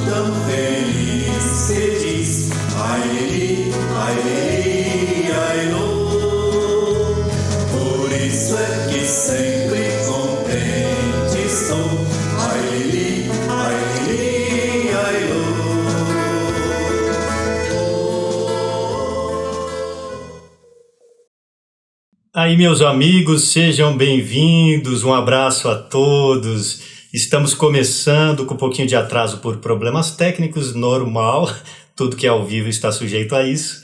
tão feliz que diz ai, lili, ai, lo. Por isso é que sempre contente estou. Ai, lili, ai, lo. Aí, meus amigos, sejam bem-vindos, um abraço a todos. Estamos começando com um pouquinho de atraso por problemas técnicos, normal, tudo que é ao vivo está sujeito a isso.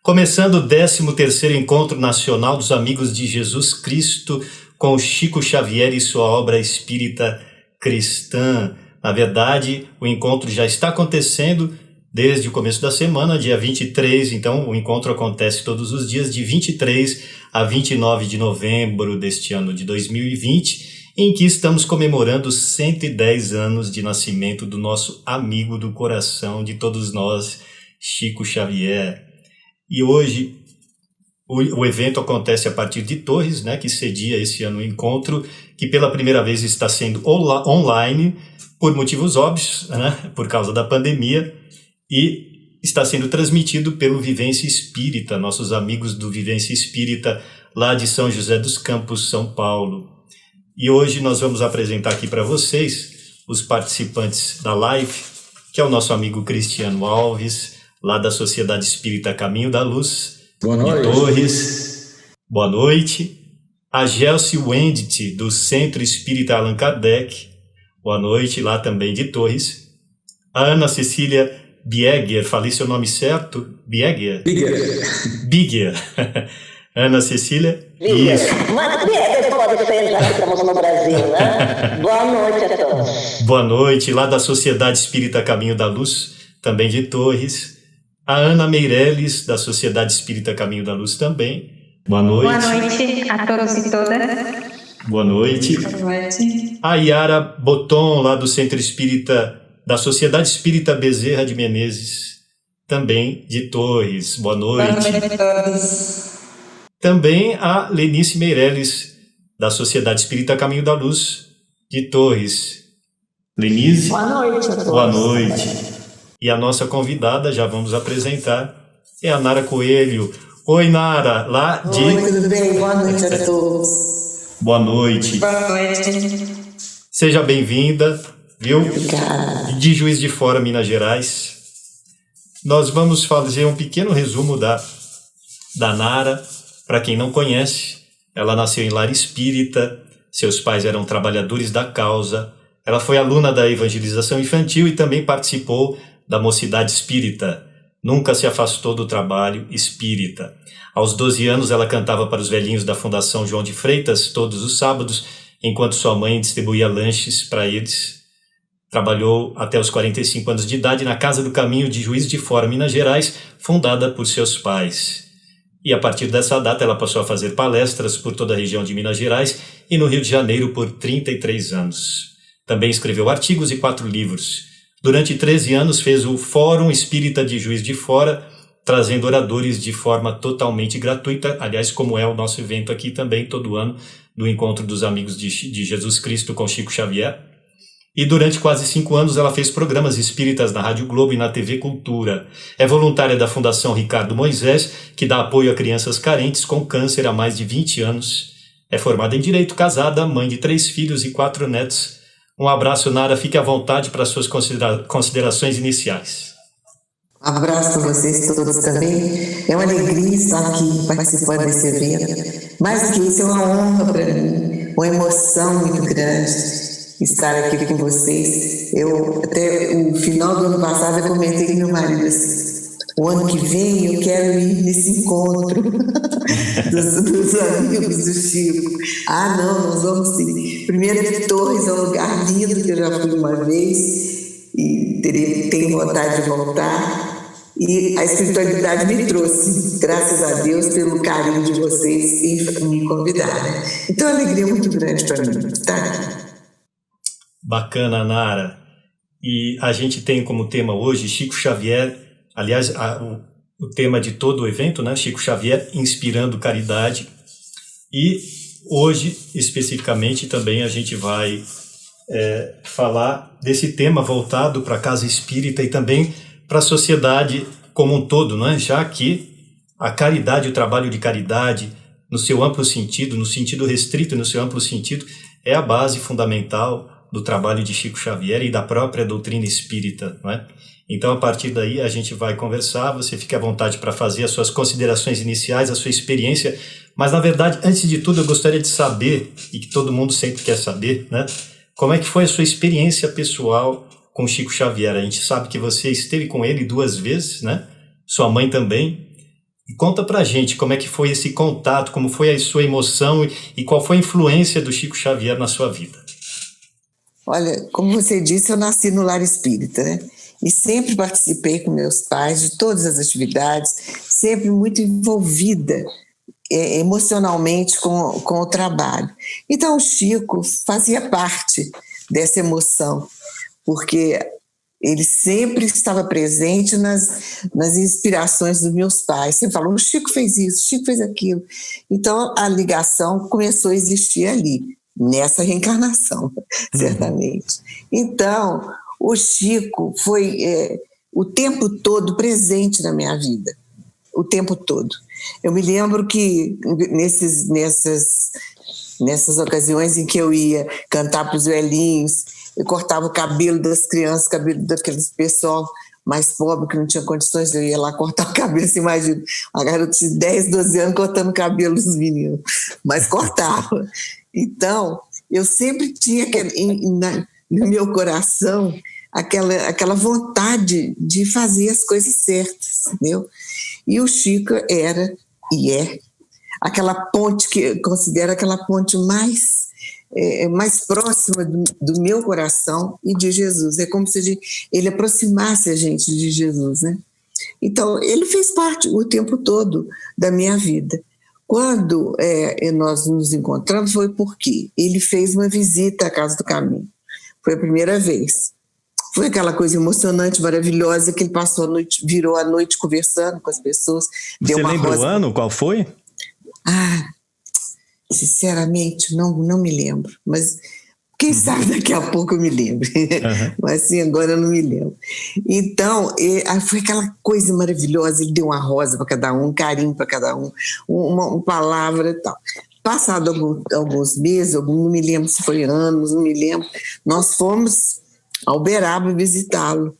Começando o 13º Encontro Nacional dos Amigos de Jesus Cristo com Chico Xavier e sua obra espírita cristã. Na verdade, o encontro já está acontecendo desde o começo da semana, dia 23, então o encontro acontece todos os dias de 23 a 29 de novembro deste ano de 2020, em que estamos comemorando 110 anos de nascimento do nosso amigo do coração de todos nós, Chico Xavier. E hoje o evento acontece a partir de Torres, né, que cedia esse ano o encontro, que pela primeira vez está sendo online, por motivos óbvios, né, por causa da pandemia, e está sendo transmitido pelo Vivência Espírita, nossos amigos do Vivência Espírita, lá de São José dos Campos, São Paulo. E hoje nós vamos apresentar aqui para vocês os participantes da live, que é o nosso amigo Cristiano Alves, lá da Sociedade Espírita Caminho da Luz, de Torres. Boa noite. A Gelsi Wendt, do Centro Espírita Allan Kardec. Boa noite, lá também de Torres. A Ana Cecília Bieger, falei seu nome certo? Bieger? Bieger. Ana Cecília? Isso. Mas Bieger pode ser, já que estamos no Brasil, né? Boa noite a todos. Boa noite, lá da Sociedade Espírita Caminho da Luz, também de Torres. A Ana Meirelles, da Sociedade Espírita Caminho da Luz também. Boa noite. Boa noite a todos e todas. Boa noite. Boa noite. A Yara Boton, lá do Centro Espírita da Sociedade Espírita Bezerra de Menezes, também de Torres. Boa noite. Boa noite a todos. Também a Lenice Meirelles, da Sociedade Espírita Caminho da Luz, de Torres. Lenice? Boa noite a todos. Boa noite. E a nossa convidada, já vamos apresentar, é a Nara Coelho. Oi, Nara, lá de... Oi, tudo bem? Boa noite a todos. Boa noite. Boa noite. Seja bem-vinda, viu? Obrigada. De Juiz de Fora, Minas Gerais. Nós vamos fazer um pequeno resumo da Nara. Para quem não conhece, ela nasceu em lar espírita, seus pais eram trabalhadores da causa, ela foi aluna da evangelização infantil e também participou da Mocidade Espírita. Nunca se afastou do trabalho espírita. Aos 12 anos, ela cantava para os velhinhos da Fundação João de Freitas todos os sábados, enquanto sua mãe distribuía lanches para eles. Trabalhou até os 45 anos de idade na Casa do Caminho de Juiz de Fora, Minas Gerais, fundada por seus pais. E a partir dessa data ela passou a fazer palestras por toda a região de Minas Gerais e no Rio de Janeiro por 33 anos. Também escreveu artigos e 4 livros. Durante 13 anos fez o Fórum Espírita de Juiz de Fora, trazendo oradores de forma totalmente gratuita, aliás, como é o nosso evento aqui também, todo ano, do Encontro dos Amigos de Jesus Cristo com Chico Xavier. E durante quase 5 anos ela fez programas espíritas na Rádio Globo e na TV Cultura. É voluntária da Fundação Ricardo Moisés, que dá apoio a crianças carentes com câncer há mais de 20 anos. É formada em Direito, casada, mãe de 3 filhos e 4 netos. Um abraço, Nara. Fique à vontade para as suas considerações iniciais. Um abraço para vocês todos também. É uma alegria estar aqui participando desse evento. Mais do que isso, é uma honra para mim, uma emoção muito grande estar aqui com vocês. Eu, até o final do ano passado, eu comentei com meu marido assim, o ano que vem eu quero ir nesse encontro dos amigos do Chico. Ah, não, nós vamos sim. Primeiro de Torres é um lugar lindo, que eu já fui uma vez e tenho vontade de voltar. E a espiritualidade me trouxe, graças a Deus, pelo carinho de vocês em me convidar. Então é uma alegria muito grande para mim estar aqui. Bacana, Nara. E a gente tem como tema hoje Chico Xavier, aliás, o tema de todo o evento, né? Chico Xavier inspirando caridade. E hoje, especificamente, também a gente vai falar desse tema voltado para a casa espírita e também para a sociedade como um todo, não é? Já que a caridade, o trabalho de caridade, no seu amplo sentido, no sentido restrito e no seu amplo sentido, é a base fundamental do trabalho de Chico Xavier e da própria doutrina espírita, não é? Então, a partir daí, a gente vai conversar, você fique à vontade para fazer as suas considerações iniciais, a sua experiência, mas, na verdade, antes de tudo, eu gostaria de saber, e que todo mundo sempre quer saber, né? Como é que foi a sua experiência pessoal com Chico Xavier? A gente sabe que você esteve com ele 2 vezes, né? Sua mãe também. E conta pra gente como é que foi esse contato, como foi a sua emoção e qual foi a influência do Chico Xavier na sua vida. Olha, como você disse, eu nasci no lar espírita, né? E sempre participei com meus pais de todas as atividades, sempre muito envolvida emocionalmente com o trabalho. Então, o Chico fazia parte dessa emoção, porque ele sempre estava presente nas inspirações dos meus pais. Sempre falou, o Chico fez isso, o Chico fez aquilo. Então, a ligação começou a existir ali, nessa reencarnação, certamente. Então, o Chico foi o tempo todo presente na minha vida, o tempo todo. Eu me lembro que nessas ocasiões em que eu ia cantar para os velhinhos, eu cortava o cabelo das crianças, o cabelo daqueles pessoal mais pobre que não tinha condições, eu ia lá cortar o cabelo, você imagina, uma garota de 10, 12 anos cortando o cabelo dos meninos, mas cortava. Então, eu sempre tinha no meu coração aquela vontade de fazer as coisas certas, entendeu? E o Chico era e é aquela ponte que eu considero aquela ponte mais próxima do meu coração e de Jesus. É como se ele aproximasse a gente de Jesus, né? Então, ele fez parte o tempo todo da minha vida. Quando nós nos encontramos foi porque ele fez uma visita à Casa do Caminho. Foi a primeira vez. Foi aquela coisa emocionante, maravilhosa, que ele passou a noite, virou a noite conversando com as pessoas. Você lembra o ano? Qual foi? Sinceramente, não me lembro. Mas quem sabe daqui a pouco eu me lembro. Mas assim, agora eu não me lembro. Então, foi aquela coisa maravilhosa. Ele deu uma rosa para cada um, um carinho para cada um, uma palavra e tal. Passado alguns meses, não me lembro se foi anos, não me lembro, nós fomos ao Uberaba visitá-lo.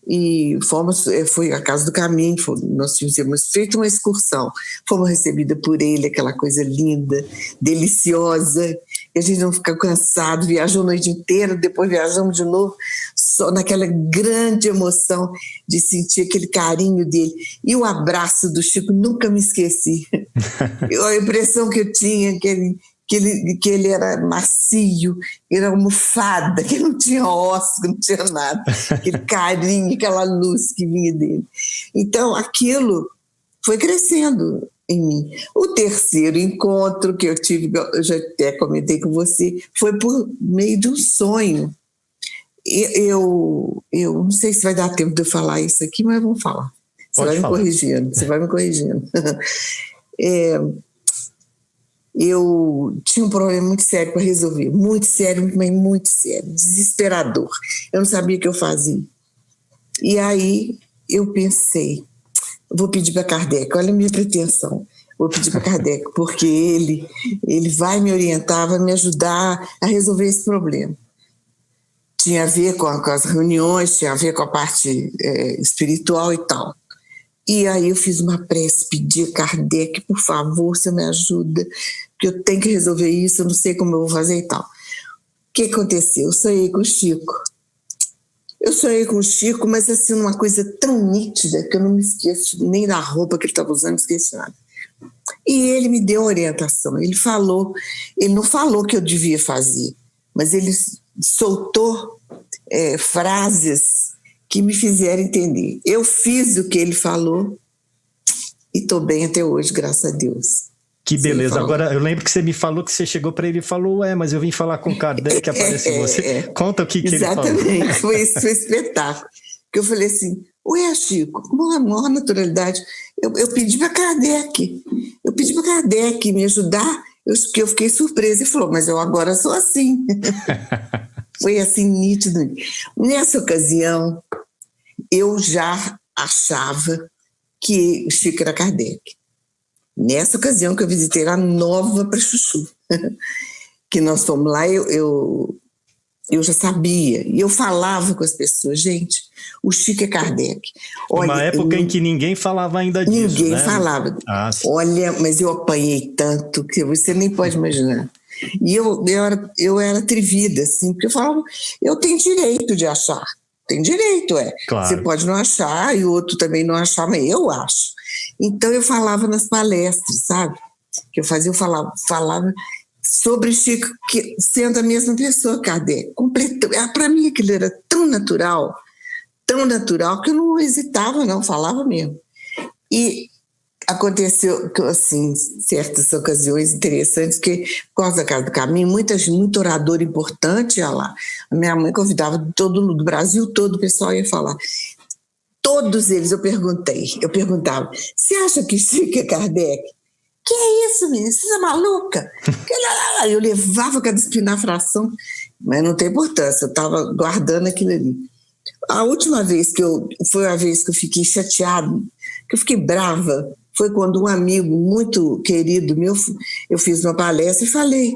E foi a Casa do Caminho, nós tínhamos feito uma excursão, fomos recebidas por ele, aquela coisa linda, deliciosa, e a gente não ficou cansado, viajou a noite inteira, depois viajamos de novo, só naquela grande emoção de sentir aquele carinho dele. E o abraço do Chico, nunca me esqueci. A impressão que eu tinha, que ele era macio, era almofada, que não tinha osso, que não tinha nada. Aquele carinho, aquela luz que vinha dele. Então, aquilo foi crescendo em mim. O terceiro encontro que eu tive, eu já até comentei com você, foi por meio de um sonho. Eu não sei se vai dar tempo de eu falar isso aqui, mas vamos falar. Você vai me corrigindo. Eu tinha um problema muito sério para resolver, muito sério, mas muito sério, desesperador. Eu não sabia o que eu fazia. E aí eu pensei, vou pedir para Kardec, olha a minha pretensão, vou pedir para Kardec, porque ele vai me orientar, vai me ajudar a resolver esse problema. Tinha a ver com as reuniões, tinha a ver com a parte espiritual e tal. E aí eu fiz uma prece, pedi a Kardec, por favor, você me ajuda, porque eu tenho que resolver isso, eu não sei como eu vou fazer e tal. O que aconteceu? Eu sonhei com o Chico. Mas assim, uma coisa tão nítida que eu não me esqueço nem da roupa que ele estava usando, não esqueci nada. E ele me deu orientação, ele não falou que eu devia fazer, mas ele soltou frases que me fizeram entender. Eu fiz o que ele falou e estou bem até hoje, graças a Deus. Que beleza. Agora, eu lembro que você me falou que você chegou para ele e falou, mas eu vim falar com o Kardec, aparece você. Conta o que ele falou. Exatamente, foi espetáculo. Porque eu falei assim, Chico, com a maior naturalidade, eu pedi para Kardec, me ajudar, que eu fiquei surpresa. Ele falou, mas eu agora sou assim. Foi assim nítido. Nessa ocasião, eu já achava que o Chico era Kardec. Nessa ocasião que eu visitei a Nova para Chuchu, que nós fomos lá, eu já sabia. E eu falava com as pessoas, gente, o Chico é Kardec. Olha, uma época em que ninguém falava ainda disso, ninguém né? falava. Sim. Olha, mas eu apanhei tanto que você nem pode imaginar. E eu era atrevida, assim, porque eu falava, eu tenho direito de achar. Tem direito, Claro. Você pode não achar e o outro também não achar, mas eu acho. Então eu falava nas palestras, sabe? Que eu fazia, eu falava sobre Chico, sendo a mesma pessoa, Kardec. Para mim aquilo era tão natural que eu não hesitava, não, falava mesmo. E aconteceu, assim, certas ocasiões interessantes, que por causa da Casa do Caminho, muito orador importante ia lá. A minha mãe convidava do Brasil todo, o pessoal ia falar. Todos eles eu perguntava, você acha que Chico é Kardec? Que é isso, menina? Você é maluca? Eu levava cada espinafração, mas não tem importância, eu estava guardando aquilo ali. A última vez foi a vez que eu fiquei chateada, que eu fiquei brava, foi quando um amigo muito querido meu, eu fiz uma palestra e falei,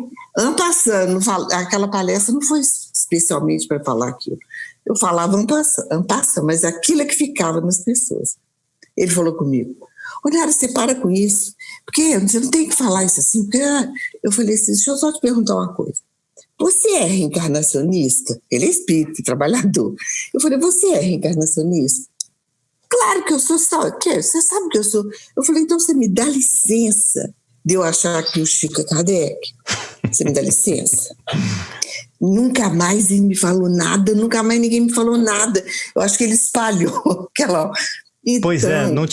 aquela palestra não foi especialmente para falar aquilo, eu falava ampassa, mas aquilo é que ficava nas pessoas. Ele falou comigo, Nara, você para com isso, porque você não tem que falar isso assim, porque eu falei assim, deixa eu só te perguntar uma coisa, você é reencarnacionista? Ele é espírita, trabalhador. Eu falei, você é reencarnacionista? Claro que eu sou, você sabe que eu sou. Eu falei, então você me dá licença de eu achar que o Chico é Kardec? Você me dá licença? Nunca mais ele me falou nada, nunca mais ninguém me falou nada. Eu acho que ele espalhou aquela... Então, pois é, não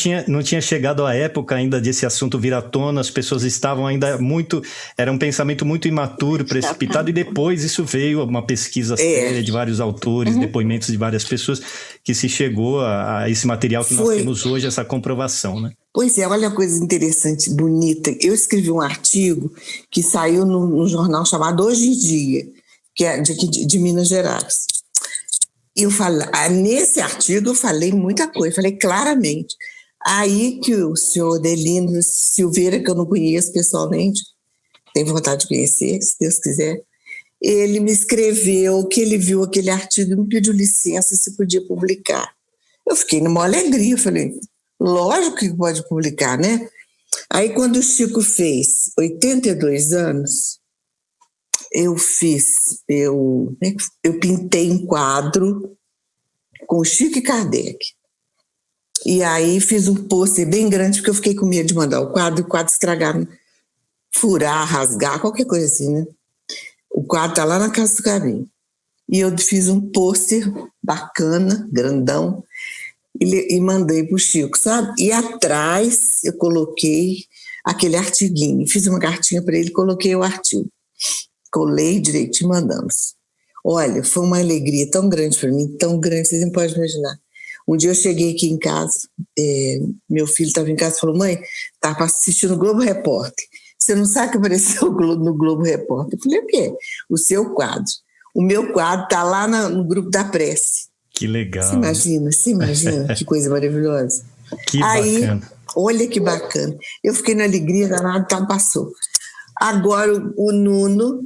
tinha chegado a época ainda desse assunto vir à tona, as pessoas estavam ainda era um pensamento muito imaturo, precipitado, e depois isso veio, uma pesquisa séria de vários autores, depoimentos de várias pessoas, que se chegou a esse material que nós temos hoje, essa comprovação, né? Pois é, olha a coisa interessante, bonita. Eu escrevi um artigo que saiu num jornal chamado Hoje em Dia, que é de Minas Gerais. E nesse artigo eu falei muita coisa, falei claramente. Aí que o senhor Adelino Silveira, que eu não conheço pessoalmente, tenho vontade de conhecer, se Deus quiser, ele me escreveu que ele viu aquele artigo e me pediu licença se podia publicar. Eu fiquei numa alegria, falei, lógico que pode publicar, né? Aí quando o Chico fez 82 anos, eu pintei um quadro com o Chico e Kardec. E aí fiz um pôster bem grande, porque eu fiquei com medo de mandar o quadro estragar, furar, rasgar, qualquer coisa assim, né? O quadro está lá na Casa do Caminho. E eu fiz um pôster bacana, grandão, e mandei para o Chico, sabe? E atrás eu coloquei aquele artiguinho, fiz uma cartinha para ele, coloquei o artigo. Colei direitinho e mandamos. Olha, foi uma alegria tão grande para mim, tão grande, vocês não podem imaginar. Um dia eu cheguei aqui em casa, meu filho estava em casa e falou, mãe, estava assistindo o Globo Repórter. Você não sabe que apareceu no Globo Repórter? Eu falei, o quê? O seu quadro. O meu quadro está lá no grupo da prece. Que legal. Você imagina que coisa maravilhosa. Que bacana. Olha que bacana. Eu fiquei na alegria danada, então passou. Agora o Nuno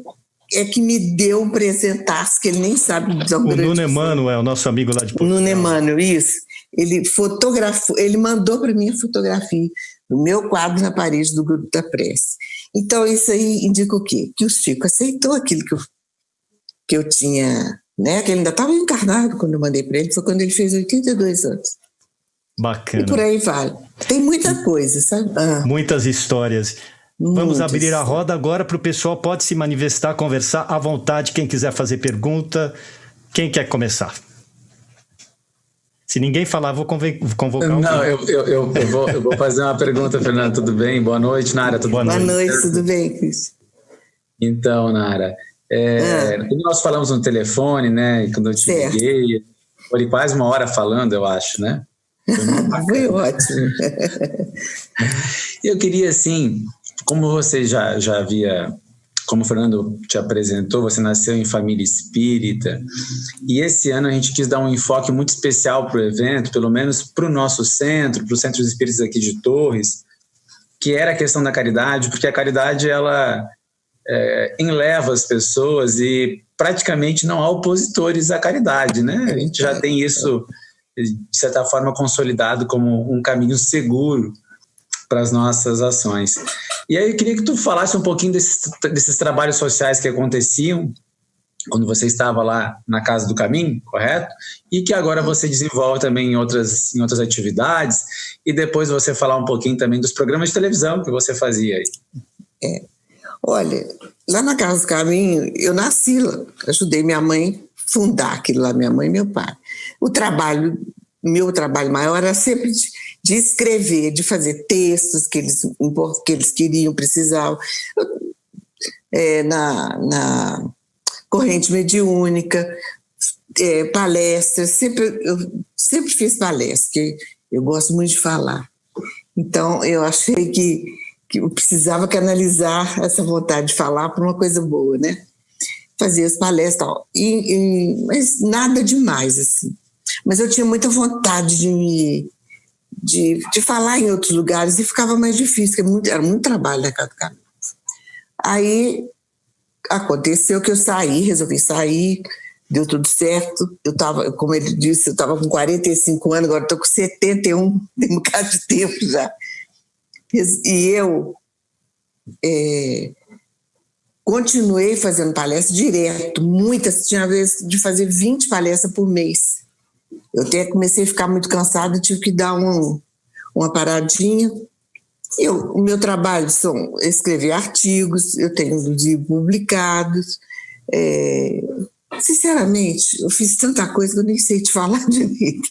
é que me deu um presentaço, que ele nem sabe. O Nuno Emanuel, nosso amigo lá de Portugal. Nuno Emanuel, isso. Ele fotografou, ele mandou para mim a fotografia do meu quadro na parede do grupo da prece. Então isso aí indica o quê? Que o Chico aceitou aquilo que eu tinha, né? Que ele ainda estava encarnado quando eu mandei para ele, foi quando ele fez 82 anos. Bacana. E por aí vai. Tem muita coisa, sabe? Muitas histórias. Vamos abrir a roda agora para o pessoal, pode se manifestar, conversar à vontade, quem quiser fazer pergunta. Quem quer começar? Se ninguém falar, vou convocar alguém. Não, eu vou fazer uma pergunta, Fernando, tudo bem? Boa noite, Nara, tudo bem? Boa noite, tudo bem, Cris? Então, Nara, quando nós falamos no telefone, né, quando eu te liguei, foi quase uma hora falando, eu acho, né? Foi ótimo. Eu queria, assim, como você já havia como o Fernando te apresentou, você nasceu em família espírita, e esse ano a gente quis dar um enfoque muito especial para o evento, pelo menos para o nosso centro, para os centros espíritas aqui de Torres, que era a questão da caridade, porque a caridade, ela enleva as pessoas e praticamente não há opositores à caridade, né? A gente já tem isso, de certa forma, consolidado como um caminho seguro para as nossas ações. E aí eu queria que tu falasse um pouquinho desses trabalhos sociais que aconteciam quando você estava lá na Casa do Caminho, correto? E que agora você desenvolve também em outras atividades, e depois você falar um pouquinho também dos programas de televisão que você fazia aí. Olha, lá na Casa do Caminho, eu nasci lá, ajudei minha mãe a fundar aquilo lá, minha mãe e meu pai. Meu trabalho maior era sempre de escrever, de fazer textos que eles queriam, precisavam, na corrente mediúnica, palestras, eu sempre fiz palestras, porque eu gosto muito de falar. Então, eu achei que eu precisava canalizar essa vontade de falar para uma coisa boa, né? Fazia as palestras e tal. Mas nada demais, assim. Mas eu tinha muita vontade de falar em outros lugares e ficava mais difícil, porque era muito trabalho na Casa do Caminho. Aí aconteceu que eu resolvi sair, deu tudo certo. Eu estava, como ele disse, eu estava com 45 anos, agora estou com 71, tem um bocado de tempo já. E eu continuei fazendo palestras direto, muitas, tinha vez de fazer 20 palestras por mês. Eu até comecei a ficar muito cansada, tive que dar uma paradinha. O meu trabalho são escrever artigos, eu tenho livros publicados. Sinceramente, eu fiz tanta coisa que eu nem sei te falar direito.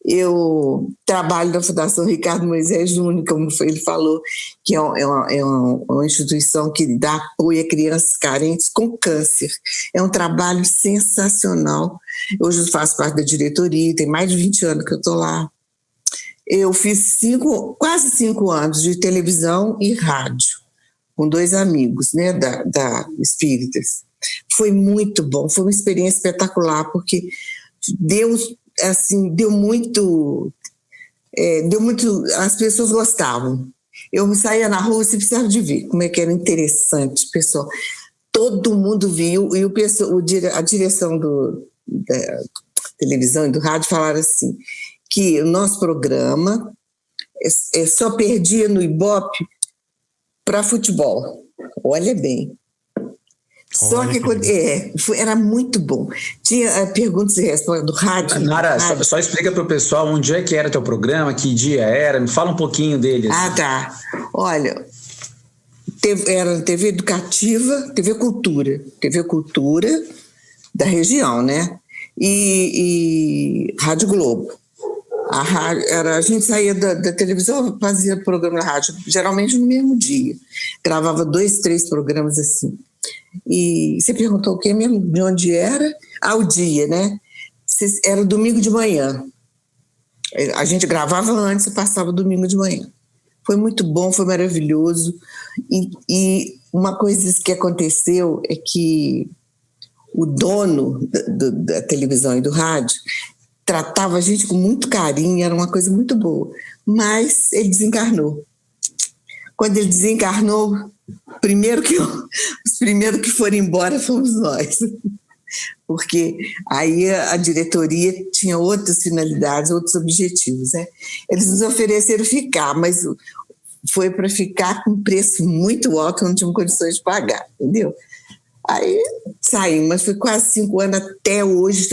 Eu trabalho na Fundação Ricardo Moisés Júnior, como ele falou, que é uma instituição que dá apoio a crianças carentes com câncer. É um trabalho sensacional. Hoje eu faço parte da diretoria, tem mais de 20 anos que eu estou lá. Eu fiz quase 5 anos de televisão e rádio, com 2 amigos, né, da Espíritas. Foi muito bom, foi uma experiência espetacular, porque deu muito, as pessoas gostavam. Eu saía na rua, você precisava de ver como é que era interessante, pessoal. Todo mundo viu, e a direção da televisão e do rádio falaram assim, que o nosso programa só perdia no Ibope para futebol. Olha bem. Só que era muito bom. Tinha perguntas e respostas do rádio. Nara, só explica para o pessoal onde é que era teu programa, que dia era, me fala um pouquinho dele. Assim. Ah, tá. Olha, era TV Educativa, TV Cultura da região, né? E Rádio Globo. A gente saía da televisão, fazia programa na rádio, geralmente no mesmo dia. Gravava 2, 3 programas assim. E você perguntou o que mesmo? De onde era? O dia, né? Era domingo de manhã. A gente gravava antes e passava domingo de manhã. Foi muito bom, foi maravilhoso. E uma coisa que aconteceu é que o dono da televisão e do rádio tratava a gente com muito carinho, era uma coisa muito boa. Mas ele desencarnou. Quando ele desencarnou, os primeiros que foram embora fomos nós. Porque aí a diretoria tinha outras finalidades, outros objetivos, né? Eles nos ofereceram ficar, mas foi para ficar com um preço muito alto, não tínhamos condições de pagar, entendeu? Aí saímos, mas foi quase 5 anos até hoje.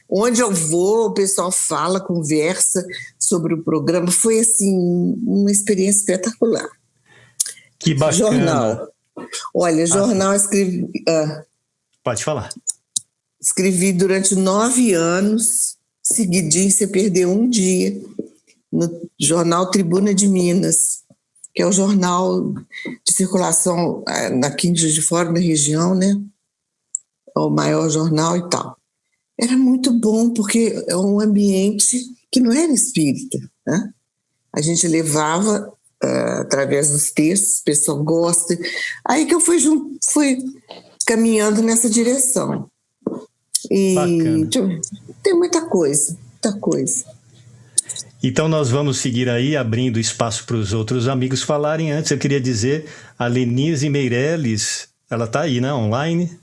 Onde eu vou, o pessoal fala, conversa sobre o programa. Foi, assim, uma experiência espetacular. Que bacana. Jornal. Olha, jornal escrevi... Pode falar. Escrevi durante 9 anos, seguidinho, sem perder um dia, no jornal Tribuna de Minas, que é o jornal de circulação aqui em Juiz de Fora, na região, né? É o maior jornal e tal. Era muito bom, porque é um ambiente que não era espírita, né? A gente levava através dos textos, o pessoal gosta. Aí que eu fui caminhando nessa direção. E tem muita coisa. Então nós vamos seguir aí, abrindo espaço para os outros amigos falarem. Antes eu queria dizer, a Lenise Meirelles, ela está aí, né, online.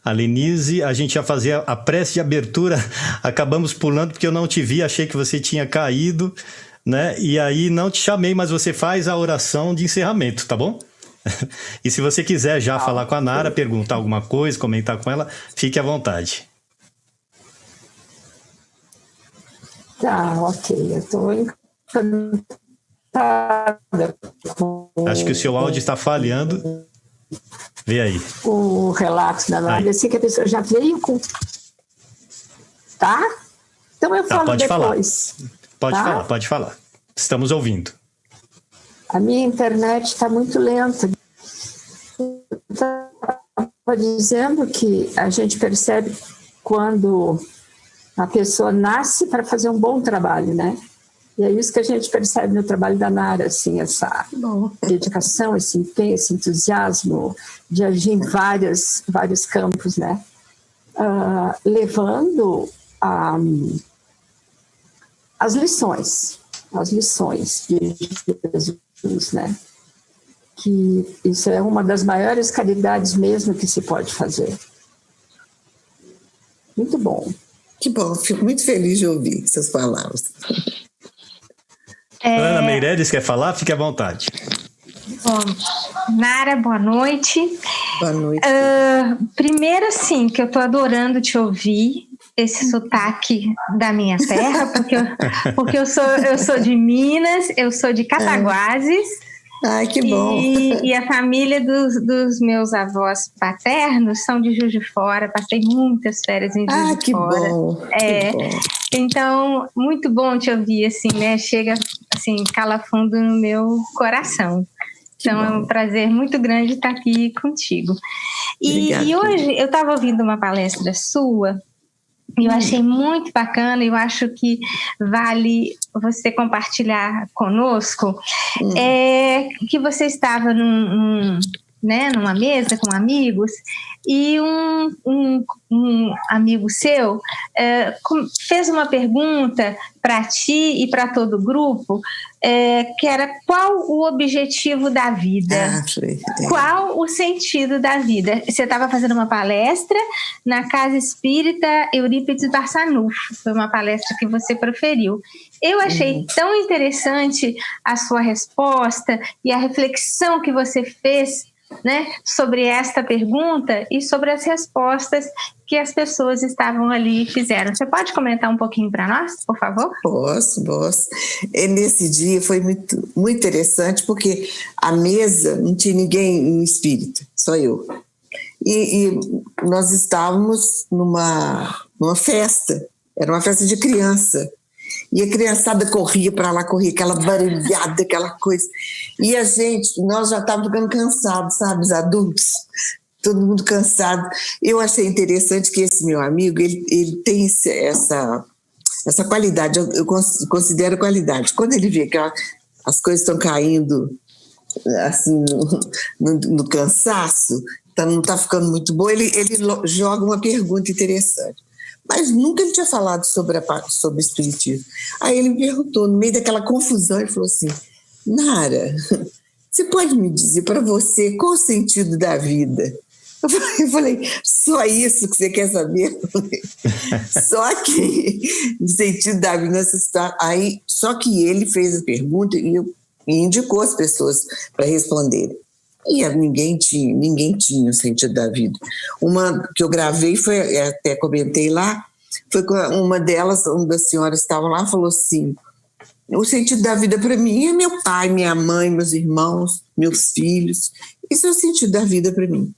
A Lenise, a gente ia fazer a prece de abertura, acabamos pulando porque eu não te vi, achei que você tinha caído, né? E aí não te chamei, mas você faz a oração de encerramento, tá bom? E se você quiser já falar com a Nara, perguntar alguma coisa, comentar com ela, fique à vontade. Tá, ok. Eu estou encantada. Acho que o seu áudio está falhando. Vê aí. O relato da Nara. Eu sei que a pessoa já veio com... Tá? Então eu falo depois. Pode falar. Estamos ouvindo. A minha internet está muito lenta. Estava dizendo que a gente percebe quando a pessoa nasce para fazer um bom trabalho, né? E é isso que a gente percebe no trabalho da Nara, assim, essa dedicação, esse empenho, esse entusiasmo de agir em vários campos, né? Levando as lições de Jesus, né? Que isso é uma das maiores caridades mesmo que se pode fazer. Muito bom. Que bom, fico muito feliz de ouvir essas palavras. Ana Meirelles quer falar? Fique à vontade. Bom, Nara, boa noite. Boa noite. Primeiro, assim, que eu estou adorando te ouvir, esse sotaque da minha terra, porque eu sou de Minas, eu sou de Cataguases. Ai, que bom. E a família dos meus avós paternos são de Juiz de Fora, passei muitas férias em Juiz de Fora. Bom, que bom. Então, muito bom te ouvir, assim, né? Chega, assim, cala fundo no meu coração. Então, é um prazer muito grande estar aqui contigo. E hoje eu estava ouvindo uma palestra sua, e eu achei muito bacana, eu acho que vale você compartilhar conosco, que você estava numa mesa com amigos, e um amigo seu fez uma pergunta para ti e para todo o grupo, que era: qual o objetivo da vida? Qual o sentido da vida? Você estava fazendo uma palestra na Casa Espírita Eurípides Barçanufo, foi uma palestra que você proferiu. Eu achei tão interessante a sua resposta e a reflexão que você fez, né, sobre esta pergunta e sobre as respostas que as pessoas estavam ali e fizeram. Você pode comentar um pouquinho para nós, por favor? Posso. Nesse dia foi muito, muito interessante, porque a mesa não tinha ninguém em espírito, só eu. E nós estávamos numa festa, era uma festa de criança. E a criançada corria para lá, corria aquela barulhada, aquela coisa. E nós já estávamos ficando cansados, sabe, os adultos, todo mundo cansado. Eu achei interessante que esse meu amigo, ele tem essa qualidade, eu considero qualidade. Quando ele vê que as coisas estão caindo assim, no cansaço, não está ficando muito bom, ele joga uma pergunta interessante. Mas nunca ele tinha falado sobre espiritismo. Aí ele me perguntou, no meio daquela confusão, ele falou assim: Nara, você pode me dizer para você qual o sentido da vida? Eu falei, só isso que você quer saber? Só que o sentido da vida nessa situação. Aí, só que ele fez a pergunta e indicou as pessoas para responderem. E ninguém tinha o sentido da vida. Uma que eu gravei, até comentei lá, foi com uma delas, uma das senhoras que estavam lá, falou assim: o sentido da vida para mim é meu pai, minha mãe, meus irmãos, meus filhos. Isso é o sentido da vida para mim.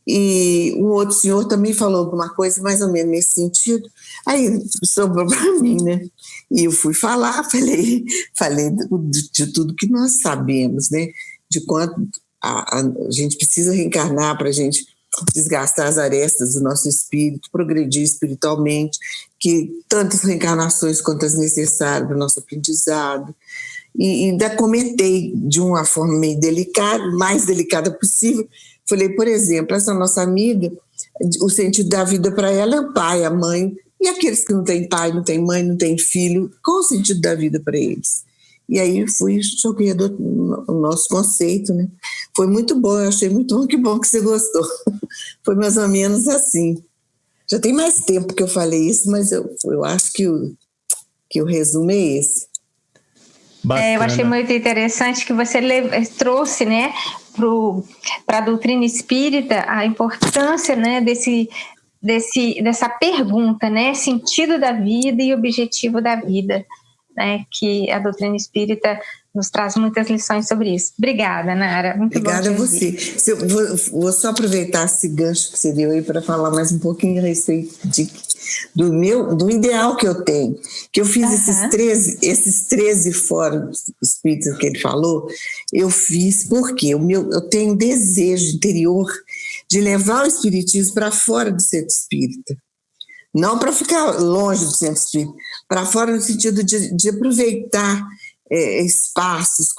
E um outro senhor também falou alguma coisa mais ou menos nesse sentido. Aí sobrou para mim, né? E eu fui falar, falei de tudo que nós sabemos, né? De quanto a gente precisa reencarnar para a gente desgastar as arestas do nosso espírito, progredir espiritualmente, que tantas reencarnações quanto as necessárias para o nosso aprendizado. e ainda comentei de uma forma meio delicada, mais delicada possível. Falei, por exemplo, essa nossa amiga, o sentido da vida para ela é o pai, a mãe, e aqueles que não têm pai, não têm mãe, não têm filho, qual o sentido da vida para eles? E aí choquei o nosso conceito, né? Foi muito bom, eu achei muito bom, que bom que você gostou. Foi mais ou menos assim. Já tem mais tempo que eu falei isso, mas eu acho que o resumo é esse. Eu achei muito interessante que você trouxe, né, para a doutrina espírita a importância, né, dessa pergunta, né, sentido da vida e objetivo da vida, né, que a doutrina espírita nos traz muitas lições sobre isso. Obrigada, Nara. Muito Obrigada bom a você. Vou só aproveitar esse gancho que você deu aí para falar mais um pouquinho a respeito do ideal que eu tenho. Que eu fiz esses 13 fóruns espíritas que ele falou, eu fiz porque eu tenho um desejo interior de levar o espiritismo para fora do centro espírita. Não para ficar longe do centro espírita, para fora no sentido de aproveitar espaços,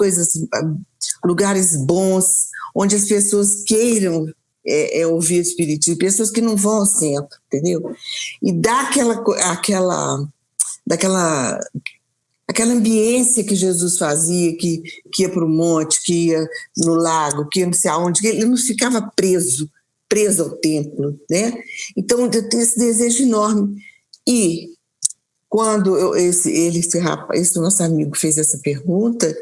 lugares bons, onde as pessoas queiram ouvir o espiritismo, pessoas que não vão ao centro, entendeu? E dar aquela ambiência que Jesus fazia, que ia para o monte, que ia no lago, que ia não sei aonde, que ele não ficava preso ao templo, né? Então eu tenho esse desejo enorme. E quando esse nosso amigo fez essa pergunta,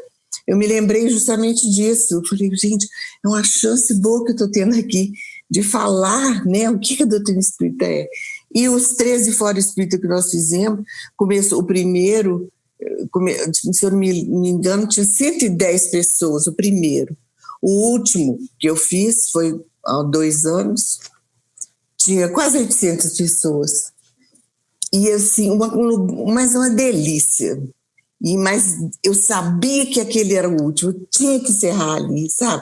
eu me lembrei justamente disso. Eu falei, gente, é uma chance boa que eu estou tendo aqui de falar, né, o que a doutrina espírita é. E os 13 fóruns espírita que nós fizemos, o primeiro, se eu não me engano, tinha 110 pessoas, o primeiro. O último que eu fiz foi há 2 anos, tinha quase 800 pessoas. E assim, mas uma delícia. Mas eu sabia que aquele era o último, eu tinha que encerrar ali, sabe?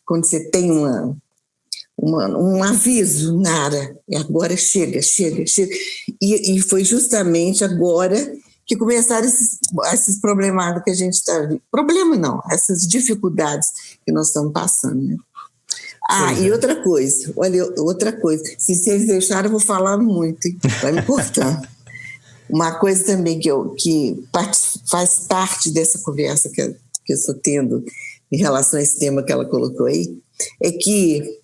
Quando você tem um aviso, Nara, agora chega. E foi justamente agora que começaram esses problemas que a gente está vivendo. Problema não, essas dificuldades que nós estamos passando, né? E outra coisa, se vocês deixarem eu vou falar muito, hein? Vai me cortando. Uma coisa também que faz parte dessa conversa que eu estou tendo em relação a esse tema que ela colocou aí, é que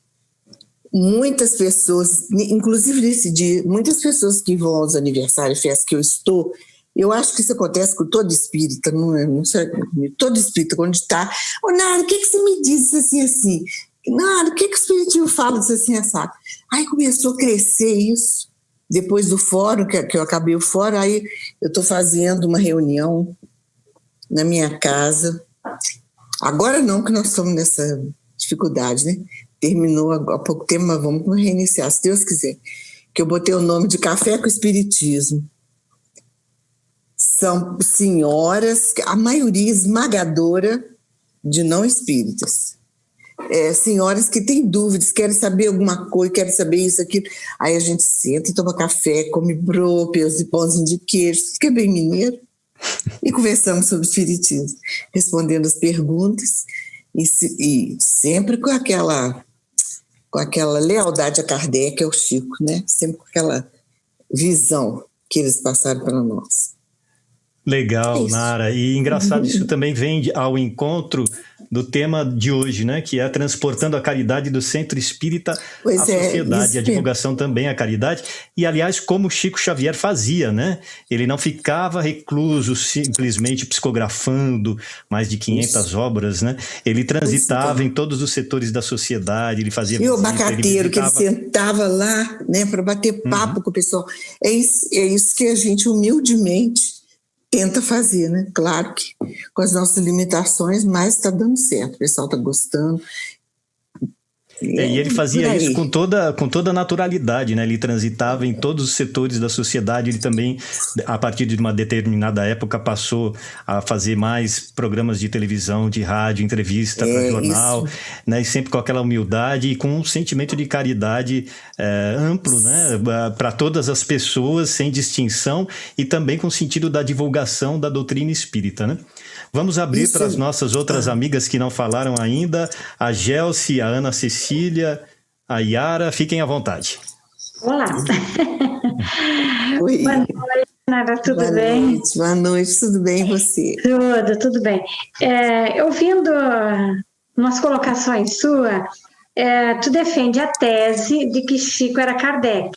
muitas pessoas, inclusive nesse dia, muitas pessoas que vão aos aniversários, festas que eu estou, eu acho que isso acontece com todo espírita, não sei, todo espírita, quando está, Nara, o que você me diz assim? Nara, o que o espiritismo fala disso assim? Aí começou a crescer isso. Depois do fórum, que eu acabei o fórum, aí eu estou fazendo uma reunião na minha casa. Agora não, que nós estamos nessa dificuldade, né? Terminou há pouco tempo, mas vamos reiniciar, se Deus quiser. Que eu botei o nome de Café com Espiritismo. São senhoras, a maioria esmagadora de não espíritas. Senhoras que têm dúvidas, querem saber alguma coisa, querem saber isso, aquilo. Aí a gente senta, toma café, come brócolis e pãozinho de queijo, que é bem mineiro, e conversamos sobre espiritismo, respondendo as perguntas, e sempre com aquela lealdade a Kardec, ao Chico, né? Sempre com aquela visão que eles passaram para nós. Legal, Nara. E engraçado, isso também vem ao encontro do tema de hoje, né? Que é transportando a caridade do centro espírita à sociedade, a divulgação também à caridade. E, aliás, como o Chico Xavier fazia, né? Ele não ficava recluso, simplesmente psicografando mais de 500 obras, né? Ele transitava em todos os setores da sociedade, ele fazia... E o abacateiro, que ele sentava lá, né? Para bater papo com o pessoal. É isso que a gente humildemente tenta fazer, né? Claro que com as nossas limitações, mas está dando certo. O pessoal está gostando. E ele fazia isso com toda naturalidade, né? Ele transitava em todos os setores da sociedade. Ele também, a partir de uma determinada época, passou a fazer mais programas de televisão, de rádio, entrevista para jornal, né? E sempre com aquela humildade e com um sentimento de caridade amplo, né? Para todas as pessoas, sem distinção, e também com o sentido da divulgação da doutrina espírita, né? Vamos abrir para as nossas outras amigas que não falaram ainda, a Gelsi, a Ana Cecília, a Yara, fiquem à vontade. Olá. Oi. Boa noite, Nara, tudo bem? Boa noite, tudo bem, e você? Tudo bem. Ouvindo umas colocações suas, tu defende a tese de que Chico era Kardec.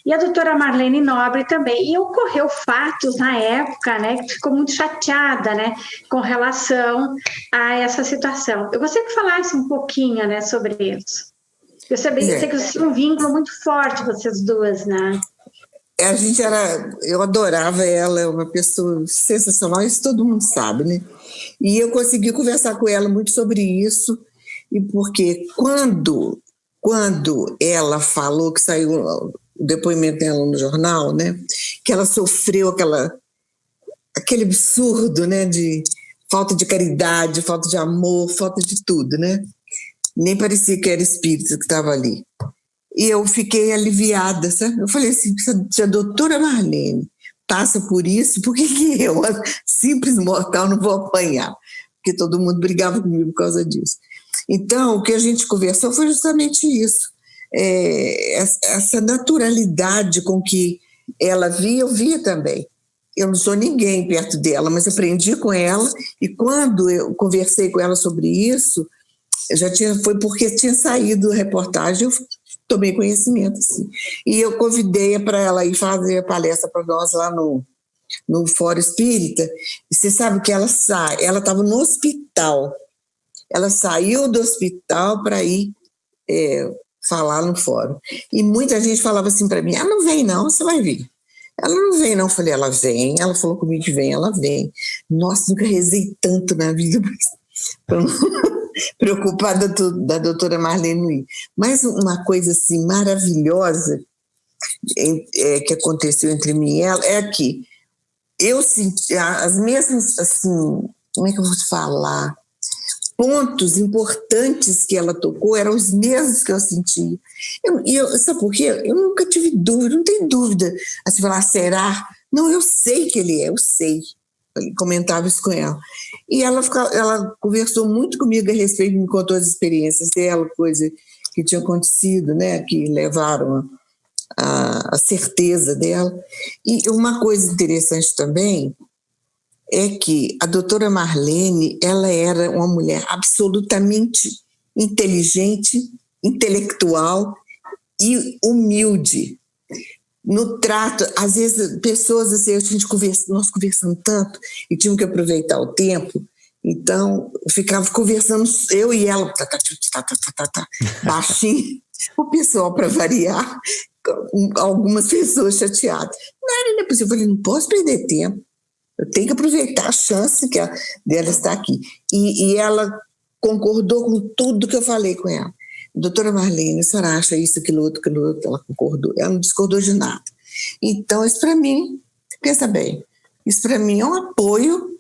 E a doutora Marlene Nobre também. E ocorreu fatos na época, né, que ficou muito chateada, né, com relação a essa situação. Eu gostaria que falasse um pouquinho, né, sobre isso. Eu sei que vocês tinham um vínculo muito forte, vocês duas, né? Eu adorava ela, é uma pessoa sensacional, isso todo mundo sabe, né? E eu consegui conversar com ela muito sobre isso, e porque quando ela falou que saiu o depoimento dela no jornal, né, que ela sofreu aquele absurdo, né, de falta de caridade, falta de amor, falta de tudo, né? Nem parecia que era espírito que estava ali. E eu fiquei aliviada, sabe? Eu falei assim, se a doutora Marlene passa por isso, por que eu, a simples mortal, não vou apanhar? Porque todo mundo brigava comigo por causa disso. Então, o que a gente conversou foi justamente isso. Essa naturalidade com que ela via, eu via também. Eu não sou ninguém perto dela, mas aprendi com ela, e quando eu conversei com ela sobre isso, foi porque tinha saído a reportagem, eu tomei conhecimento, assim. E eu convidei para ela ir fazer a palestra para nós lá no Fórum Espírita, e você sabe que ela estava no hospital, ela saiu do hospital para ir falar no fórum. E muita gente falava assim para mim, ela não vem não, você vai vir. Ela não vem não, eu falei, ela vem, ela falou comigo que vem, ela vem. Nossa, nunca rezei tanto na vida, preocupada da doutora Marlene. Mas uma coisa assim maravilhosa que aconteceu entre mim e ela é que eu senti as mesmas, assim, como é que eu vou te falar? Pontos importantes que ela tocou eram os mesmos que eu senti. Sabe por quê? Eu nunca tive dúvida, não tenho dúvida. Assim, falar, será? Não, eu sei que ele é, eu sei. Eu comentava isso com ela. E ela conversou muito comigo a respeito, me contou as experiências dela, coisa que tinha acontecido, né, que levaram a certeza dela. E uma coisa interessante também é que a doutora Marlene, ela era uma mulher absolutamente inteligente, intelectual e humilde. No trato, às vezes, pessoas assim, nós conversamos tanto e tínhamos que aproveitar o tempo, então ficava conversando, eu e ela, baixinho, o pessoal, para variar, algumas pessoas chateadas. Não é possível, eu falei, não posso perder tempo. Eu tenho que aproveitar a chance dela estar aqui. E ela concordou com tudo que eu falei com ela. Doutora Marlene, a senhora acha isso, aquilo outro, ela concordou. Ela não discordou de nada. Então, isso para mim, pensa bem, isso para mim é um apoio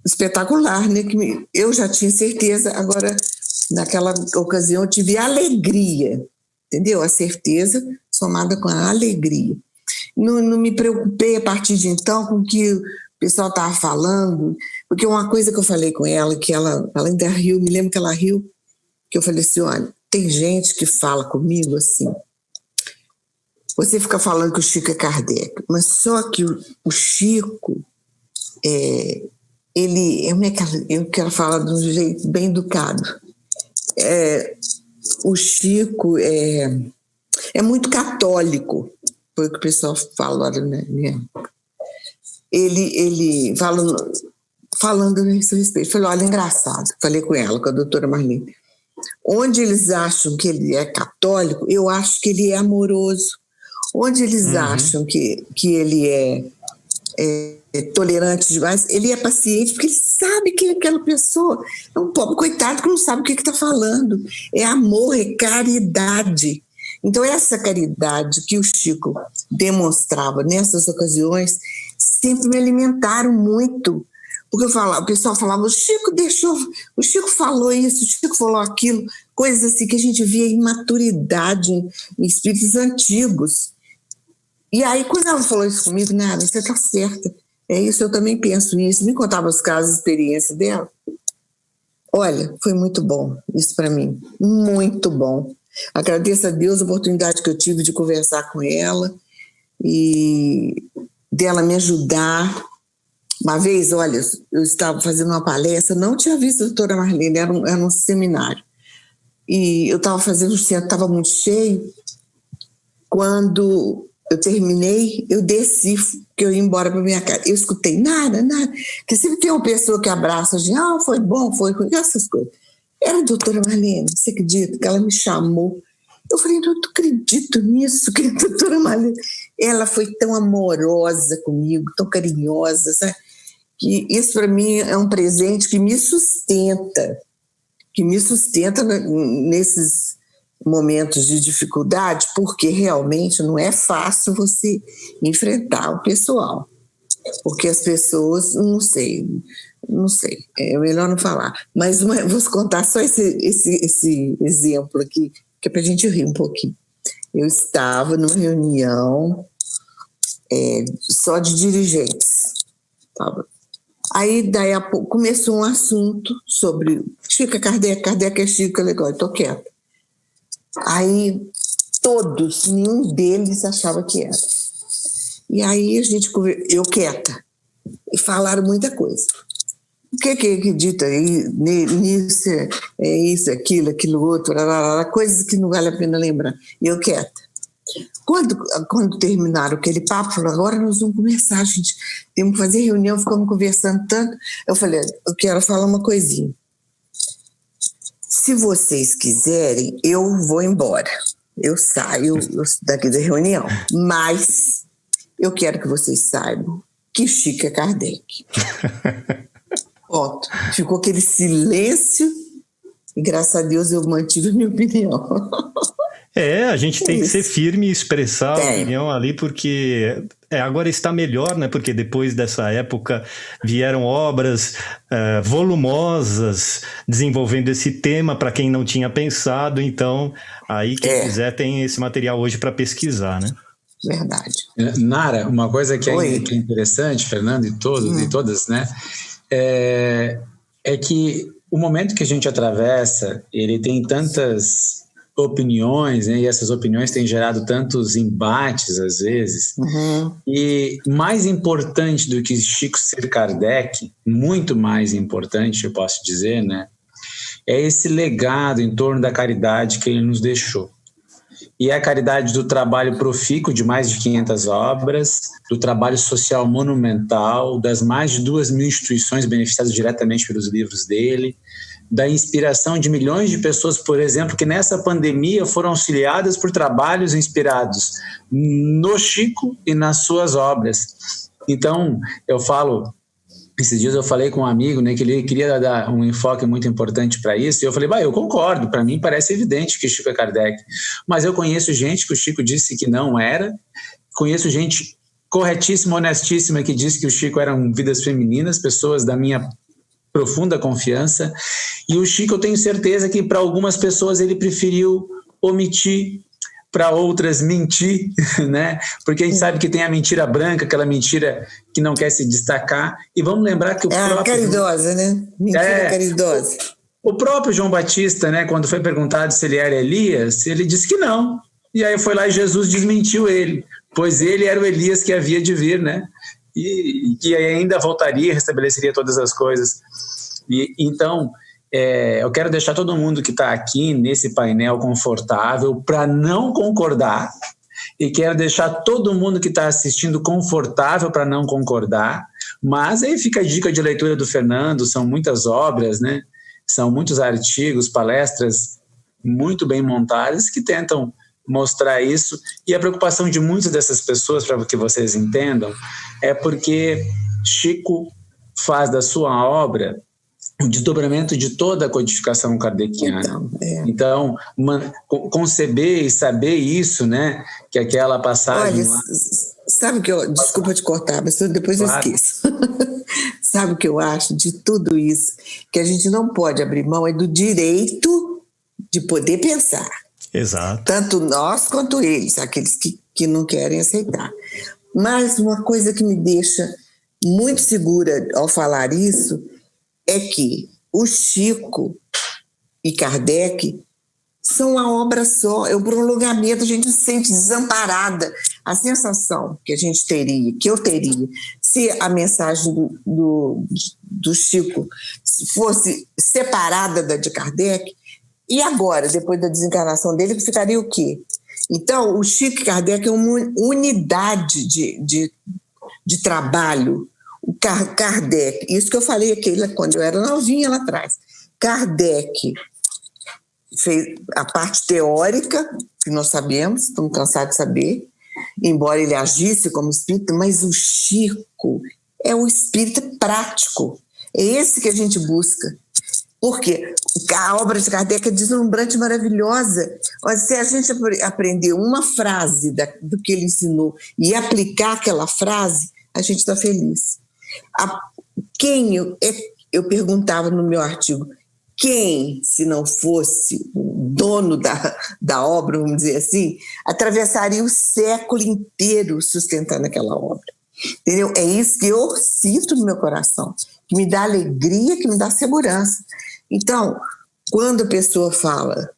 espetacular, né? Que eu já tinha certeza, agora, naquela ocasião, eu tive a alegria, entendeu? A certeza somada com a alegria. Não me preocupei a partir de então com o que o pessoal estava falando, porque uma coisa que eu falei com ela, que ela ainda riu, me lembro que ela riu, que eu falei assim, olha, tem gente que fala comigo assim, você fica falando que o Chico é Kardec, mas só que o Chico, eu quero falar de um jeito bem educado, o Chico é muito católico, foi o que o pessoal fala, né? Ele falando nesse respeito, falei, olha, engraçado, falei com ela, com a doutora Marlene, onde eles acham que ele é católico, eu acho que ele é amoroso. Onde eles acham que ele é tolerante demais, ele é paciente porque ele sabe que aquela pessoa é um pobre coitado que não sabe o que está falando. É amor, é caridade. Então, essa caridade que o Chico demonstrava nessas ocasiões sempre me alimentaram muito. Porque o pessoal falava, o Chico falou isso, o Chico falou aquilo, coisas assim que a gente via imaturidade em espíritos antigos. E aí, quando ela falou isso comigo, nada, você está certa, é isso, eu também penso nisso, me contava os casos de experiência dela. Olha, foi muito bom isso para mim, muito bom. Agradeço a Deus a oportunidade que eu tive de conversar com ela e dela me ajudar. Uma vez, olha, eu estava fazendo uma palestra, não tinha visto a doutora Marlene, era um seminário. E eu estava fazendo o centro, estava muito cheio. Quando eu terminei, eu desci, que eu ia embora para minha casa. Eu escutei nada. Porque sempre tem uma pessoa que abraça a gente, foi bom, foi ruim, essas coisas. Era a doutora Marlene, você acredita que ela me chamou? Eu falei, não acredito nisso, que a doutora Marlene... Ela foi tão amorosa comigo, tão carinhosa, sabe? Que isso para mim é um presente que me sustenta nesses momentos de dificuldade, porque realmente não é fácil você enfrentar o pessoal, porque as pessoas, não sei, é melhor não falar, mas vou contar só esse exemplo aqui, que é para a gente rir um pouquinho. Eu estava numa reunião só de dirigentes, aí daí a pouco começou um assunto sobre Chico Kardec é Chico, é legal, eu estou quieta. Aí todos, nenhum deles achava que era. E aí eu quieta, e falaram muita coisa. O que acredita aí nisso, isso, aquilo outro, coisas que não vale a pena lembrar. E eu quieta. Quando terminaram aquele papo, falaram, agora nós vamos conversar, gente. Temos que fazer reunião, ficamos conversando tanto. Eu falei, eu quero falar uma coisinha. Se vocês quiserem, eu vou embora. Eu saio daqui da reunião. Mas eu quero que vocês saibam que Chico é Kardec. Ponto. Ficou aquele silêncio e, graças a Deus, eu mantive a minha opinião. A gente tem que ser firme e expressar a opinião ali, porque agora está melhor, né? Porque depois dessa época vieram obras volumosas desenvolvendo esse tema para quem não tinha pensado. Então, aí quem quiser tem esse material hoje para pesquisar, né? Verdade. Nara, uma coisa que é interessante, Fernando, e todas, né? É que o momento que a gente atravessa, ele tem tantas opiniões, né? E essas opiniões têm gerado tantos embates às vezes, e mais importante do que Chico ser Kardec, muito mais importante, eu posso dizer, né? É esse legado em torno da caridade que ele nos deixou. E a caridade do trabalho profícuo de mais de 500 obras, do trabalho social monumental, das mais de 2.000 instituições beneficiadas diretamente pelos livros dele, da inspiração de milhões de pessoas, por exemplo, que nessa pandemia foram auxiliadas por trabalhos inspirados no Chico e nas suas obras. Então, eu falo... Esses dias eu falei com um amigo, né, que ele queria dar um enfoque muito importante para isso, e eu falei, eu concordo, para mim parece evidente que Chico é Kardec, mas eu conheço gente que o Chico disse que não era, conheço gente corretíssima, honestíssima, que disse que o Chico eram vidas femininas, pessoas da minha profunda confiança, e o Chico, eu tenho certeza que para algumas pessoas ele preferiu omitir, para outras mentir, né? Porque a gente sabe que tem a mentira branca, aquela mentira que não quer se destacar, e vamos lembrar que o próprio... caridosa, né? Mentira caridosa. O próprio João Batista, né, quando foi perguntado se ele era Elias, ele disse que não, e aí foi lá e Jesus desmentiu ele, pois ele era o Elias que havia de vir, né? E que ainda voltaria, restabeleceria todas as coisas. E então... eu quero deixar todo mundo que está aqui nesse painel confortável para não concordar, e quero deixar todo mundo que está assistindo confortável para não concordar, mas aí fica a dica de leitura do Fernando, são muitas obras, né? São muitos artigos, palestras muito bem montadas que tentam mostrar isso. E a preocupação de muitas dessas pessoas, para que vocês entendam, é porque Chico faz da sua obra o desdobramento de toda a codificação kardeciana. Então, conceber e saber isso, né? Que aquela passagem... Olha, sabe o que eu... Desculpa te cortar, mas depois eu esqueço. Sabe o que eu acho de tudo isso? Que a gente não pode abrir mão é do direito de poder pensar. Exato. Tanto nós quanto eles, aqueles que não querem aceitar. Mas uma coisa que me deixa muito segura ao falar isso é que o Chico e Kardec são uma obra só, é o prolongamento, a gente se sente desamparada. A sensação que a gente teria, que eu teria, se a mensagem do Chico fosse separada da de Kardec, e agora, depois da desencarnação dele, ficaria o quê? Então, o Chico e Kardec é uma unidade de trabalho. O Kardec, isso que eu falei aqui quando eu era novinha lá atrás. Kardec fez a parte teórica, que nós sabemos, estamos cansados de saber, embora ele agisse como espírito, mas o Chico é o espírito prático. É esse que a gente busca. Porque a obra de Kardec é deslumbrante, maravilhosa. Se a gente aprender uma frase do que ele ensinou e aplicar aquela frase, a gente está feliz. Eu perguntava no meu artigo, quem, se não fosse o dono da obra, vamos dizer assim, atravessaria o século inteiro sustentando aquela obra? Entendeu? É isso que eu sinto no meu coração, que me dá alegria, que me dá segurança. Então, quando a pessoa fala,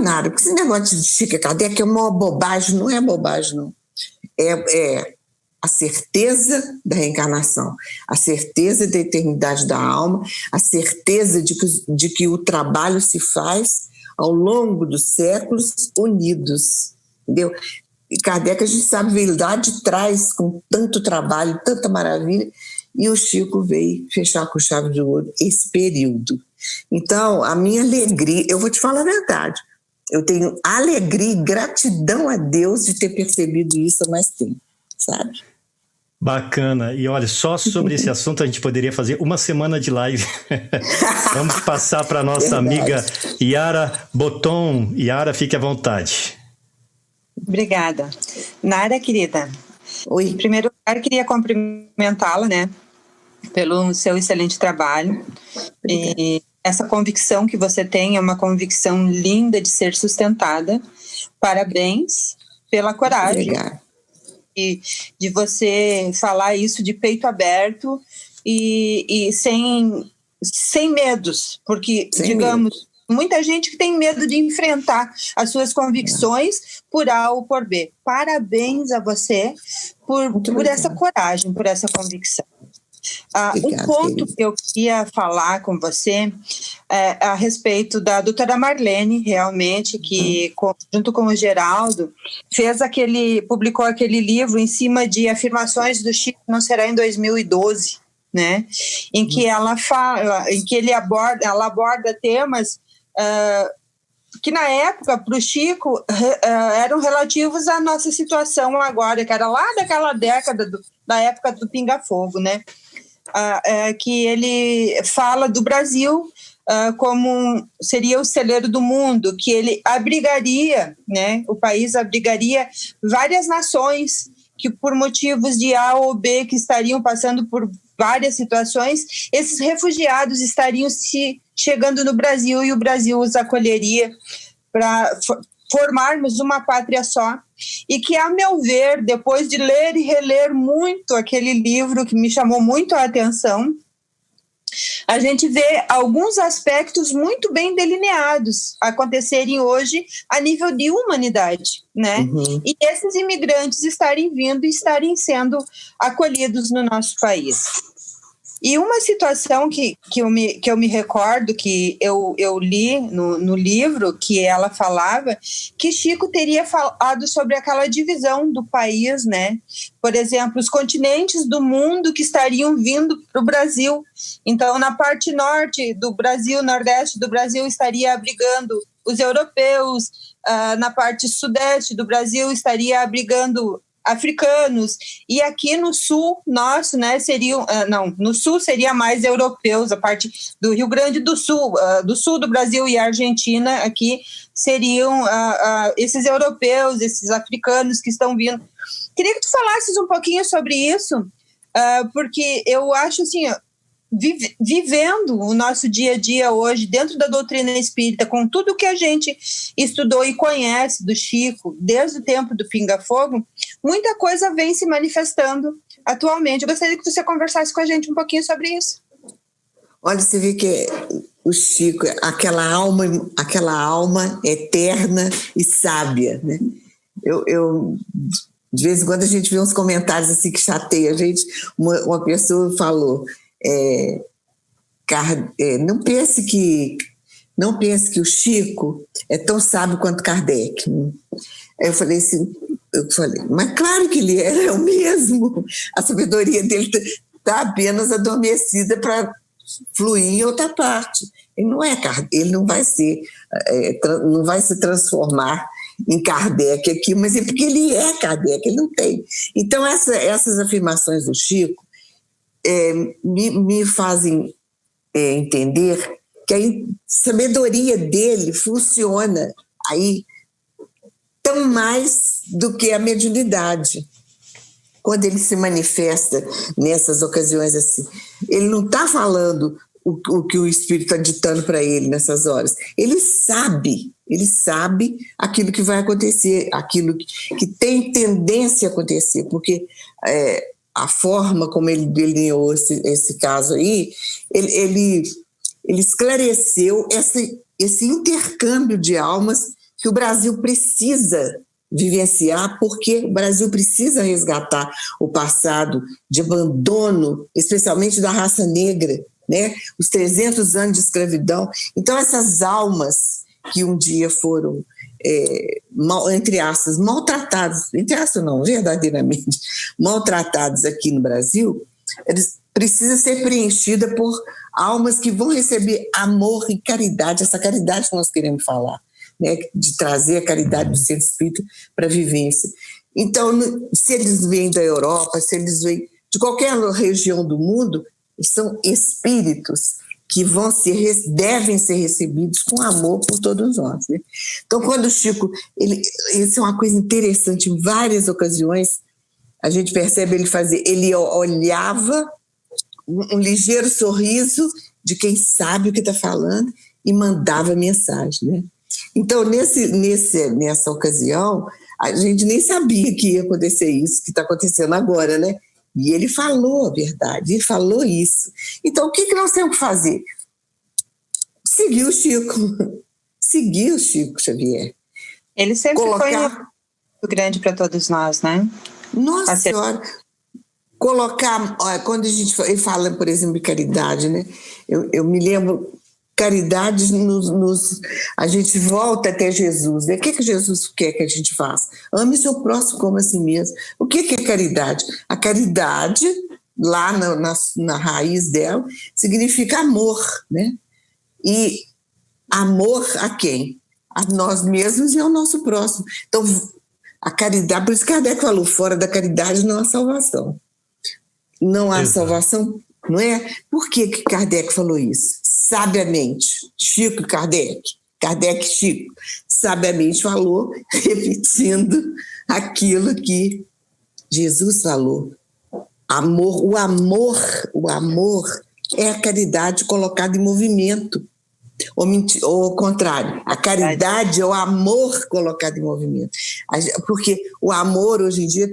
Nara, esse negócio de Chico e Kardec é uma bobagem, não é bobagem, não. É a certeza da reencarnação, a certeza da eternidade da alma, a certeza de que o trabalho se faz ao longo dos séculos unidos, entendeu? E Kardec, a gente sabe, veio lá de trás com tanto trabalho, tanta maravilha, e o Chico veio fechar com chave de ouro esse período. Então, a minha alegria, eu vou te falar a verdade, eu tenho alegria e gratidão a Deus de ter percebido isso há mais tempo, sabe? Bacana. E olha, só sobre esse assunto a gente poderia fazer uma semana de live. Vamos passar para a nossa amiga Yara Boton. Yara, fique à vontade. Obrigada. Nara, querida. Oi. Em primeiro lugar, queria cumprimentá-la, né, pelo seu excelente trabalho. E essa convicção que você tem é uma convicção linda de ser sustentada. Parabéns pela coragem. Obrigada. De você falar isso de peito aberto e sem medos, porque, digamos, muita gente que tem medo de enfrentar as suas convicções por A ou por B. Parabéns a você por essa coragem, por essa convicção. Um ponto que eu queria falar com você é a respeito da doutora Marlene, realmente, que junto com o Geraldo publicou aquele livro em cima de afirmações do Chico Não Será em 2012, né? Em que ela fala, em que ela aborda temas que na época para o Chico eram relativos à nossa situação agora, que era lá daquela década da época do Pinga-Fogo, né? Que ele fala do Brasil como seria o celeiro do mundo, que ele abrigaria, né, o país abrigaria várias nações que por motivos de A ou B que estariam passando por várias situações, esses refugiados estariam chegando no Brasil e o Brasil os acolheria para formarmos uma pátria só. E que, a meu ver, depois de ler e reler muito aquele livro que me chamou muito a atenção, a gente vê alguns aspectos muito bem delineados acontecerem hoje a nível de humanidade, né? Uhum. E esses imigrantes estarem vindo e estarem sendo acolhidos no nosso país. E uma situação que eu me recordo, que eu li no livro, que ela falava, que Chico teria falado sobre aquela divisão do país, né? Por exemplo, os continentes do mundo que estariam vindo para o Brasil. Então, na parte norte do Brasil, nordeste do Brasil, estaria abrigando os europeus, na parte sudeste do Brasil, estaria abrigando africanos, e aqui no sul nosso, né, no sul seria mais europeus, a parte do Rio Grande do sul do Brasil e a Argentina, aqui seriam esses europeus, esses africanos que estão vindo. Queria que tu falasses um pouquinho sobre isso, porque eu acho assim, vivendo o nosso dia a dia hoje, dentro da doutrina espírita, com tudo que a gente estudou e conhece do Chico, desde o tempo do Pinga Fogo, muita coisa vem se manifestando atualmente. Eu gostaria que você conversasse com a gente um pouquinho sobre isso. Olha, você vê que o Chico, aquela alma eterna e sábia, né? Eu de vez em quando a gente vê uns comentários assim que chateia a gente. Uma pessoa falou: não pense que o Chico é tão sábio quanto Kardec. Aí eu falei assim, mas claro que ele é o mesmo. A sabedoria dele está apenas adormecida para fluir em outra parte. Ele não vai se transformar em Kardec aqui, mas é porque ele é Kardec, ele não tem. Então essas afirmações do Chico me fazem entender que a sabedoria dele funciona aí tão mais do que a mediunidade. Quando ele se manifesta nessas ocasiões assim, ele não está falando o que o Espírito está ditando para ele nessas horas. Ele sabe aquilo que vai acontecer, aquilo que tem tendência a acontecer, porque a forma como ele delineou esse caso aí, ele esclareceu esse intercâmbio de almas que o Brasil precisa vivenciar, porque o Brasil precisa resgatar o passado de abandono, especialmente da raça negra, né? Os 300 anos de escravidão. Então essas almas que um dia foram, entre aspas, maltratados, entre aspas não, verdadeiramente, maltratados aqui no Brasil, eles precisam ser preenchidas por almas que vão receber amor e caridade, essa caridade que nós queremos falar, né, de trazer a caridade do centro espírita para a vivência. Então, se eles vêm da Europa, se eles vêm de qualquer região do mundo, são espíritos que devem ser recebidos com amor por todos nós, né? Então, quando o Chico, isso é uma coisa interessante, em várias ocasiões, a gente percebe ele olhava um ligeiro sorriso de quem sabe o que está falando e mandava mensagem, né? Então, nessa ocasião, a gente nem sabia que ia acontecer isso que está acontecendo agora, né? E ele falou a verdade, ele falou isso. Então, o que nós temos que fazer? Seguir o Chico Xavier. Ele sempre foi muito grande para todos nós, né? Nossa Senhora, quando ele fala, por exemplo, de caridade, né? Eu me lembro, caridade a gente volta até Jesus, né? O que Jesus quer que a gente faça? Ame o seu próximo como a si mesmo. O que é caridade? A caridade, lá na raiz dela, significa amor, né? E amor a quem? A nós mesmos e ao nosso próximo. Então, a caridade, por isso que Kardec falou, fora da caridade não há salvação. Não há salvação, não é? Por que Kardec falou isso? Sabiamente, Chico e Kardec e Chico, sabiamente falou, repetindo aquilo que Jesus falou. O amor é a caridade colocada em movimento. Ou ao contrário, a caridade é o amor colocado em movimento. Porque o amor, hoje em dia,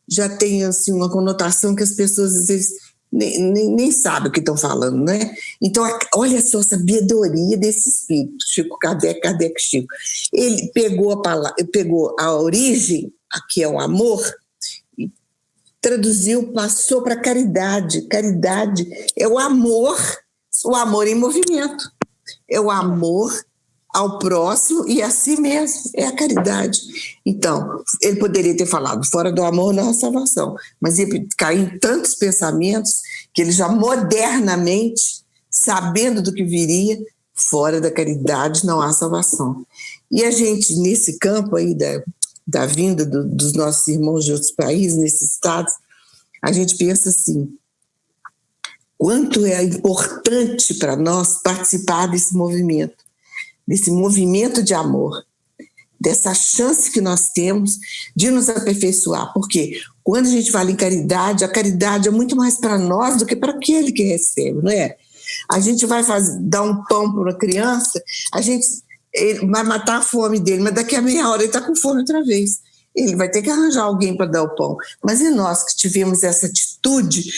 já tem assim, uma conotação que as pessoas, às vezes, nem sabem o que estão falando, né? Então, olha só a sabedoria desse espírito, Chico Kardec, Chico. Ele pegou a origem, que é o amor, e traduziu, passou para a caridade. Caridade é o amor em movimento. É o amor ao próximo e a si mesmo, é a caridade. Então, ele poderia ter falado, fora do amor não há salvação, mas ia cair em tantos pensamentos que ele já modernamente, sabendo do que viria, fora da caridade não há salvação. E a gente, nesse campo aí da vinda dos nossos irmãos de outros países, nesses estados, a gente pensa assim, quanto é importante para nós participar desse movimento de amor, dessa chance que nós temos de nos aperfeiçoar. Porque quando a gente fala em caridade, a caridade é muito mais para nós do que para aquele que recebe, não é? A gente vai dar um pão para uma criança, ele vai matar a fome dele, mas daqui a meia hora ele está com fome outra vez. Ele vai ter que arranjar alguém para dar o pão. Mas e nós que tivemos essa atitude,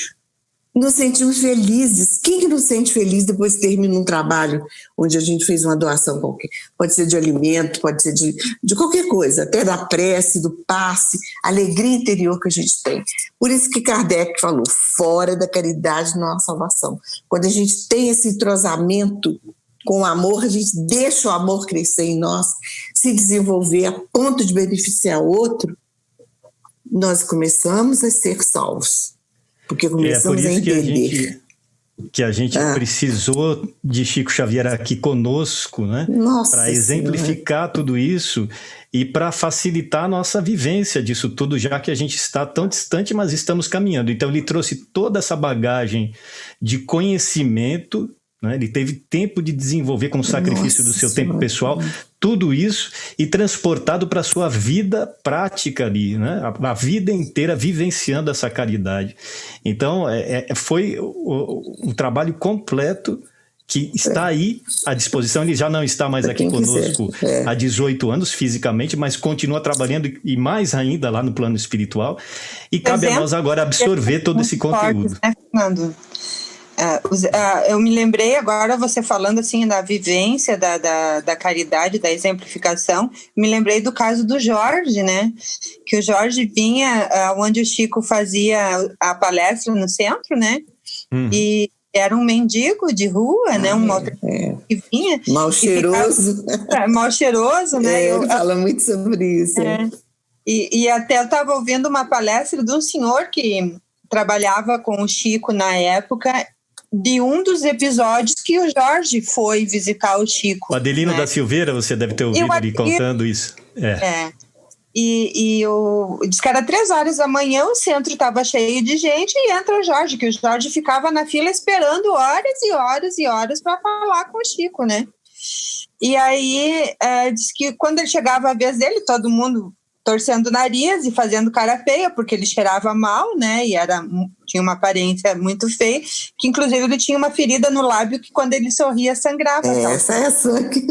nos sentimos felizes. Quem que nos sente feliz depois que termina um trabalho onde a gente fez uma doação qualquer? Pode ser de alimento, pode ser de qualquer coisa, até da prece, do passe, a alegria interior que a gente tem. Por isso que Kardec falou, fora da caridade não há salvação. Quando a gente tem esse entrosamento com o amor, a gente deixa o amor crescer em nós, se desenvolver a ponto de beneficiar o outro, nós começamos a ser salvos. Porque começamos a entender. Que a gente precisou de Chico Xavier aqui conosco, né? Para exemplificar tudo isso e para facilitar a nossa vivência disso tudo, já que a gente está tão distante, mas estamos caminhando. Então ele trouxe toda essa bagagem de conhecimento, né? Ele teve tempo de desenvolver com o sacrifício do seu tempo pessoal, tudo isso, e transportado para a sua vida prática ali, né? A vida inteira vivenciando essa caridade. Então, foi um trabalho completo que está aí à disposição. Ele já não está mais aqui conosco há 18 anos fisicamente, mas continua trabalhando e mais ainda lá no plano espiritual. E cabe a nós agora absorver todo esse conteúdo. Né, Fernando? Eu me lembrei agora, você falando assim da vivência da caridade, da exemplificação, me lembrei do caso do Jorge, né? Que o Jorge vinha onde o Chico fazia a palestra no centro, né? E era um mendigo de rua, né? Um que vinha. Mal cheiroso. Mal cheiroso, né? Ele fala muito sobre isso. E até eu estava ouvindo uma palestra de um senhor que trabalhava com o Chico na época, de um dos episódios que o Jorge foi visitar o Chico. O Adelino da Silveira, você deve ter ouvido ele contando isso. E diz que era 3h da manhã, o centro estava cheio de gente e entra o Jorge, que o Jorge ficava na fila esperando horas e horas e horas para falar com o Chico, né? E aí diz que quando ele chegava a vez dele, todo mundo torcendo o nariz e fazendo cara feia, porque ele cheirava mal, né, e tinha uma aparência muito feia, que inclusive ele tinha uma ferida no lábio que quando ele sorria sangrava. Essa é a sangue.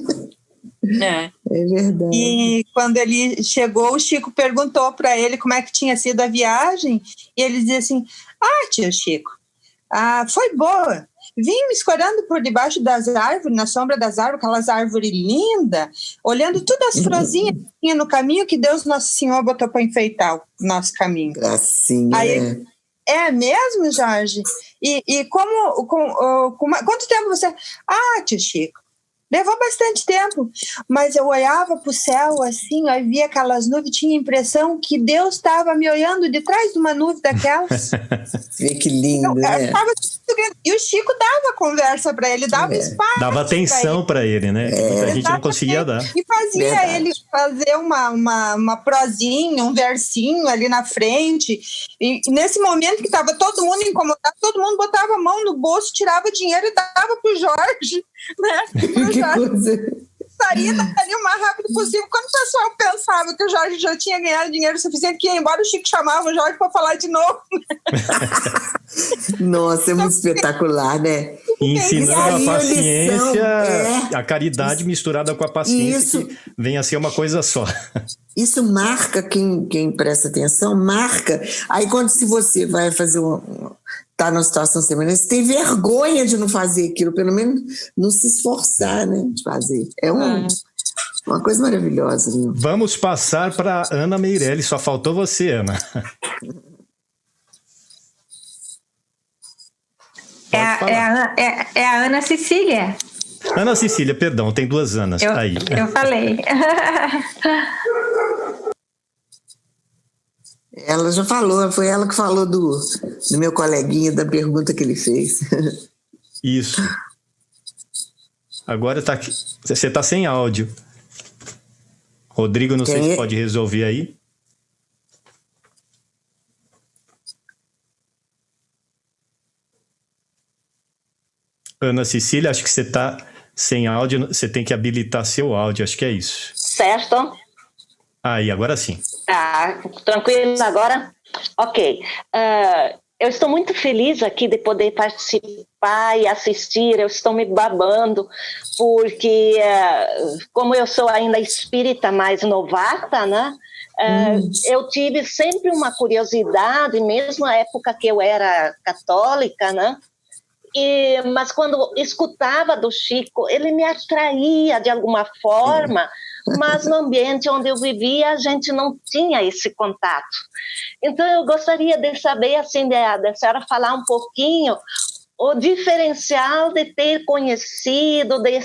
É verdade. E quando ele chegou, o Chico perguntou para ele como é que tinha sido a viagem, e ele dizia assim, tio Chico, foi boa. Vim me escorando por debaixo das árvores, na sombra das árvores, aquelas árvores lindas, olhando todas as florzinhas que tinha no caminho que Deus Nosso Senhor botou para enfeitar o nosso caminho. Assim, aí, é mesmo, Jorge? E quanto tempo você... tio Chico, levou bastante tempo, mas eu olhava para o céu assim, eu via aquelas nuvens, tinha a impressão que Deus estava me olhando de trás de uma nuvem daquelas. Vê que lindo, né? E o Chico dava conversa para ele, dava espaço. Dava atenção para ele, né? Que a gente não conseguia dar. E fazia ele fazer uma prosinha, um versinho ali na frente. E nesse momento que estava todo mundo incomodado, todo mundo botava a mão no bolso, tirava dinheiro e dava pro Jorge, né? Pro Jorge saía dali o mais rápido possível. Quando o pessoal pensava que o Jorge já tinha ganhado dinheiro suficiente, que ia embora, o Chico chamava o Jorge para falar de novo. Nossa, é muito espetacular, né? E ensinando a paciência, a caridade misturada com a paciência, que vem a ser uma coisa só. Isso marca quem presta atenção, marca. Aí se você vai fazer tá numa situação semelhante, você tem vergonha de não fazer aquilo, pelo menos não se esforçar, né, de fazer. É uma coisa maravilhosa. Né? Vamos passar para Ana Meirelles, só faltou você, Ana. É a Ana Cecília. Ana Cecília, perdão, tem 2 Anas. Aí. Eu falei. Ela já falou, foi ela que falou do meu coleguinha, da pergunta que ele fez. Isso. Agora tá aqui. Você tá sem áudio. Rodrigo, não sei se pode resolver aí. Ana Cecília, acho que você tá sem áudio. Você tem que habilitar seu áudio, acho que é isso. Certo. Aí, agora sim. Tá, tranquilo agora? Ok. Eu estou muito feliz aqui de poder participar e assistir. Eu estou me babando, porque como eu sou ainda espírita mais novata, né? Eu tive sempre uma curiosidade, mesmo na época que eu era católica, né? Mas quando escutava do Chico, ele me atraía de alguma forma, mas no ambiente onde eu vivia, a gente não tinha esse contato. Então, eu gostaria de saber, assim, da senhora falar um pouquinho o diferencial de ter conhecido, de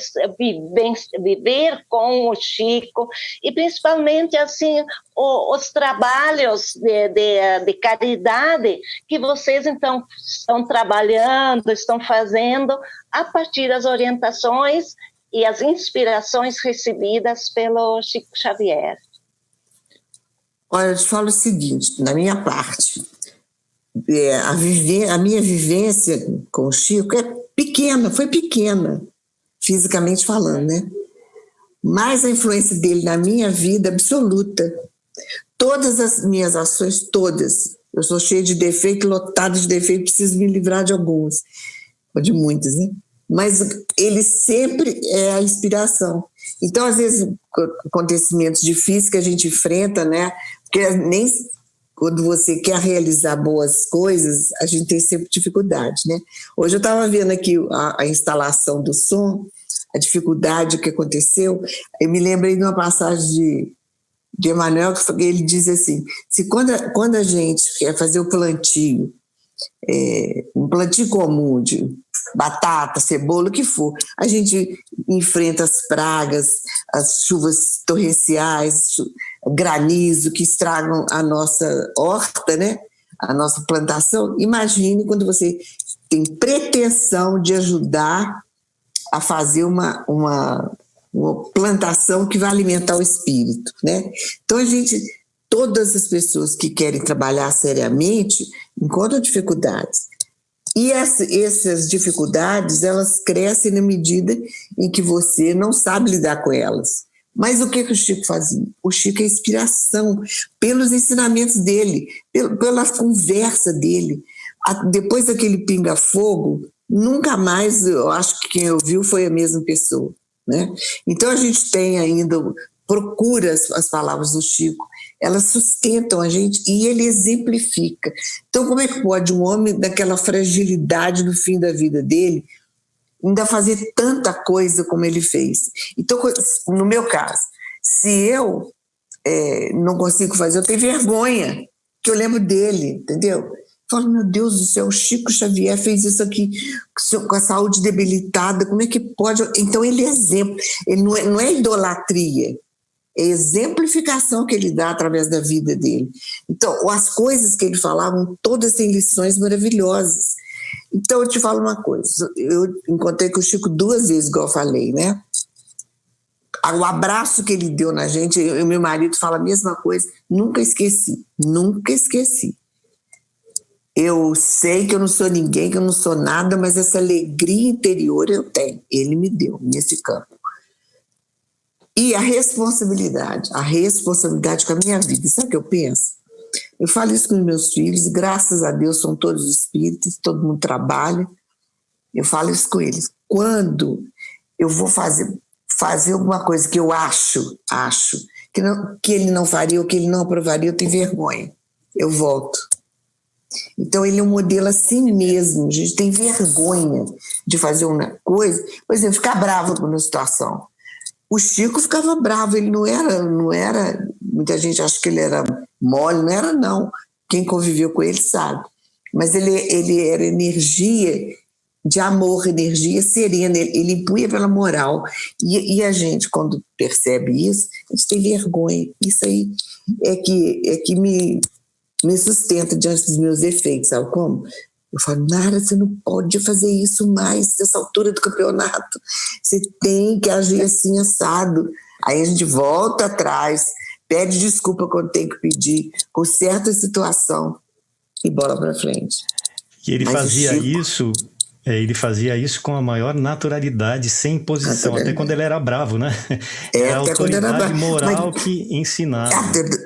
viver com o Chico, e principalmente, assim, os trabalhos de caridade que vocês, então, estão trabalhando, estão fazendo a partir das orientações e as inspirações recebidas pelo Chico Xavier. Olha, eu te falo o seguinte, da minha parte, a minha vivência com o Chico foi pequena, fisicamente falando, né? Mas a influência dele na minha vida absoluta. Todas as minhas ações, todas. Eu sou cheia de defeito, lotada de defeito, preciso me livrar de alguns, ou de muitos, né? Mas ele sempre é a inspiração. Então, às vezes, acontecimentos difíceis que a gente enfrenta, né? Porque nem quando você quer realizar boas coisas, a gente tem sempre dificuldade, né? Hoje eu estava vendo aqui a instalação do som, a dificuldade que aconteceu. Eu me lembrei de uma passagem de Emmanuel, que ele diz assim, quando a gente quer fazer o plantio, um plantio comum de batata, cebola, o que for, a gente enfrenta as pragas, as chuvas torrenciais, granizo que estragam a nossa horta, né? A nossa plantação. Imagine quando você tem pretensão de ajudar a fazer uma plantação que vai alimentar o espírito, né? Então todas as pessoas que querem trabalhar seriamente encontram dificuldades. E essas dificuldades, elas crescem na medida em que você não sabe lidar com elas. Mas o que o Chico fazia? O Chico é inspiração pelos ensinamentos dele, pela conversa dele. Depois daquele pinga-fogo, nunca mais, eu acho que quem ouviu foi a mesma pessoa, né? Então a gente tem ainda, procura as palavras do Chico, elas sustentam a gente e ele exemplifica. Então como é que pode um homem daquela fragilidade no fim da vida dele ainda fazer tanta coisa como ele fez? Então, no meu caso, se eu não consigo fazer, eu tenho vergonha, que eu lembro dele, entendeu? Eu falo, meu Deus do céu, o Chico Xavier fez isso aqui com a saúde debilitada, como é que pode? Então ele é exemplo, ele não é idolatria, é exemplificação que ele dá através da vida dele. Então, as coisas que ele falava, todas têm lições maravilhosas. Então, eu te falo uma coisa, eu encontrei com o Chico 2 vezes, igual eu falei, né? O abraço que ele deu na gente, eu e meu marido fala a mesma coisa, nunca esqueci. Eu sei que eu não sou ninguém, que eu não sou nada, mas essa alegria interior eu tenho, ele me deu nesse campo. E a responsabilidade com a minha vida, sabe o que eu penso? Eu falo isso com os meus filhos, graças a Deus são todos espíritas, todo mundo trabalha, eu falo isso com eles. Quando eu vou fazer alguma coisa que eu acho que ele não faria ou que ele não aprovaria, eu tenho vergonha, eu volto. Então ele é um modelo assim mesmo, a gente tem vergonha de fazer uma coisa, por exemplo, ficar bravo com uma situação. O Chico ficava bravo, ele não era, muita gente acha que ele era mole, não era não, quem conviveu com ele sabe, mas ele era energia de amor, energia serena, ele impunha pela moral, e a gente quando percebe isso, a gente tem vergonha, isso aí é que me sustenta diante dos meus defeitos, sabe como? Eu falo, Nara, você não pode fazer isso mais nessa altura do campeonato. Você tem que agir assim, assado. Aí a gente volta atrás, pede desculpa quando tem que pedir, conserta a situação e bola para frente. E ele fazia isso com a maior naturalidade, sem imposição, até quando ele era bravo, né? Era a autoridade moral que ensinava.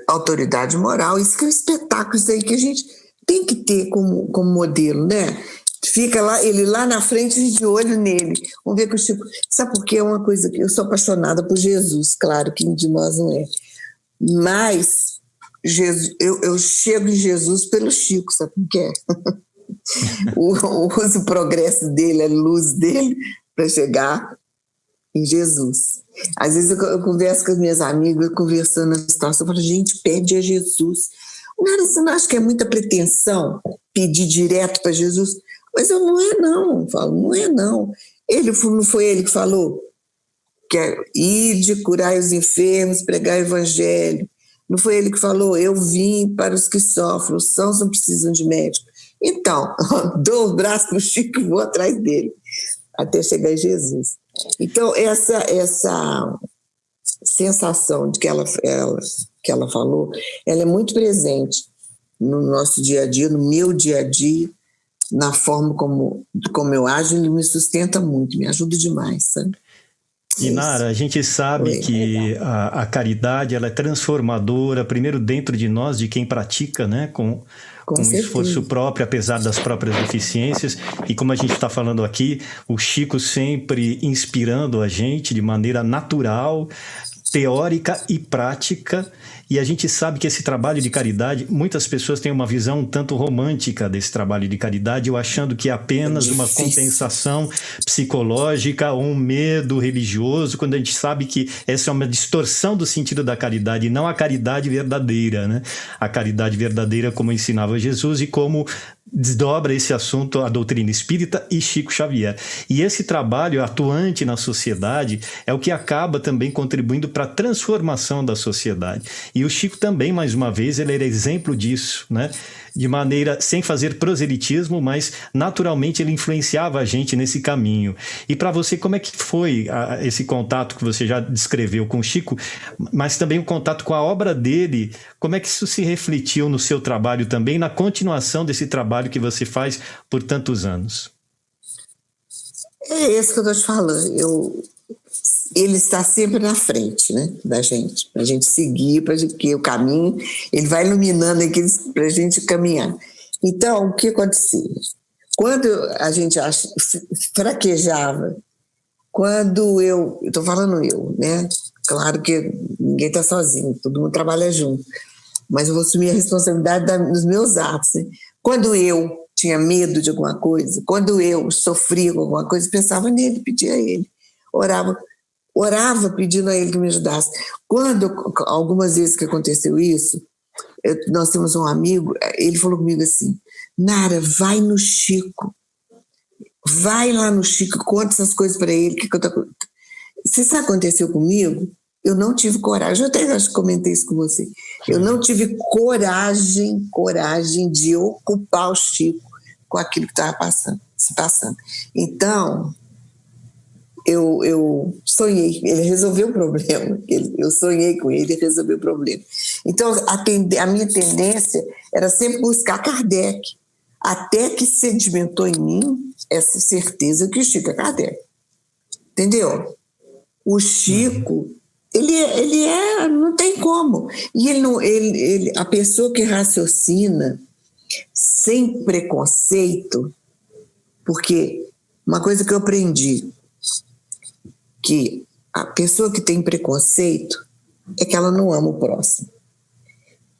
A autoridade moral, isso que é um espetáculo, isso aí que a gente tem que ter como modelo, né? Fica lá, ele lá na frente, de olho nele. Vamos ver que o Chico... Sabe por quê? É uma coisa que eu sou apaixonada por Jesus, claro, quem de nós não é. Mas Jesus, eu chego em Jesus pelo Chico, sabe por quê? Uso o progresso dele, a luz dele, para chegar em Jesus. Às vezes eu converso com as minhas amigas, conversando na situação, eu falo, gente, pede a Jesus. Nara, você não acha que é muita pretensão pedir direto para Jesus? Mas eu não é não, falo, não é não. Não foi ele que falou que é ide, curai os enfermos, pregar o evangelho. Não foi ele que falou, eu vim para os que sofrem, os sãos não precisam de médico. Então, dou os braços para o Chico e vou atrás dele, até chegar em Jesus. Então, essa sensação de que ela falou, ela é muito presente no nosso dia a dia, no meu dia a dia, na forma como eu ajo, ele me sustenta muito, me ajuda demais, sabe? E Nara, a gente sabe que a caridade ela é transformadora, primeiro dentro de nós, de quem pratica, né, com esforço próprio, apesar das próprias deficiências. E como a gente está falando aqui, o Chico sempre inspirando a gente de maneira natural, teórica e prática. E a gente sabe que esse trabalho de caridade, muitas pessoas têm uma visão um tanto romântica desse trabalho de caridade, eu achando que é apenas uma compensação psicológica ou um medo religioso, quando a gente sabe que essa é uma distorção do sentido da caridade, e não a caridade verdadeira, né? A caridade verdadeira como ensinava Jesus e como desdobra esse assunto a doutrina espírita e Chico Xavier. E esse trabalho atuante na sociedade é o que acaba também contribuindo para a transformação da sociedade. E o Chico também, mais uma vez, ele era exemplo disso, né? De maneira, sem fazer proselitismo, mas naturalmente ele influenciava a gente nesse caminho. E para você, como é que foi esse contato que você já descreveu com o Chico, mas também o contato com a obra dele? Como é que isso se refletiu no seu trabalho também, na continuação desse trabalho que você faz por tantos anos? É isso que eu estou te falando. Ele está sempre na frente, né, da gente, para a gente seguir, para que o caminho, ele vai iluminando aqui para a gente caminhar. Então, o que acontecia? Quando a gente fraquejava, quando estou falando eu, né, claro que ninguém está sozinho, todo mundo trabalha junto, mas eu vou assumir a responsabilidade dos meus atos, né? Quando eu tinha medo de alguma coisa, quando eu sofria com alguma coisa, pensava nele, pedia a ele, orava pedindo a ele que me ajudasse. Algumas vezes que aconteceu isso, nós temos um amigo, ele falou comigo assim, Nara, vai no Chico, vai lá no Chico, conta essas coisas para ele. Você sabe o que aconteceu comigo? Eu não tive coragem, eu até acho que comentei isso com você, eu não tive coragem de ocupar o Chico com aquilo que estava se passando. Então, eu sonhei, ele resolveu o problema, eu sonhei com ele, ele resolveu o problema. Então, a minha tendência era sempre buscar Kardec, até que sedimentou em mim essa certeza que o Chico é Kardec. Entendeu? O Chico, ele não tem como. E a pessoa que raciocina sem preconceito, porque uma coisa que eu aprendi, que a pessoa que tem preconceito é que ela não ama o próximo.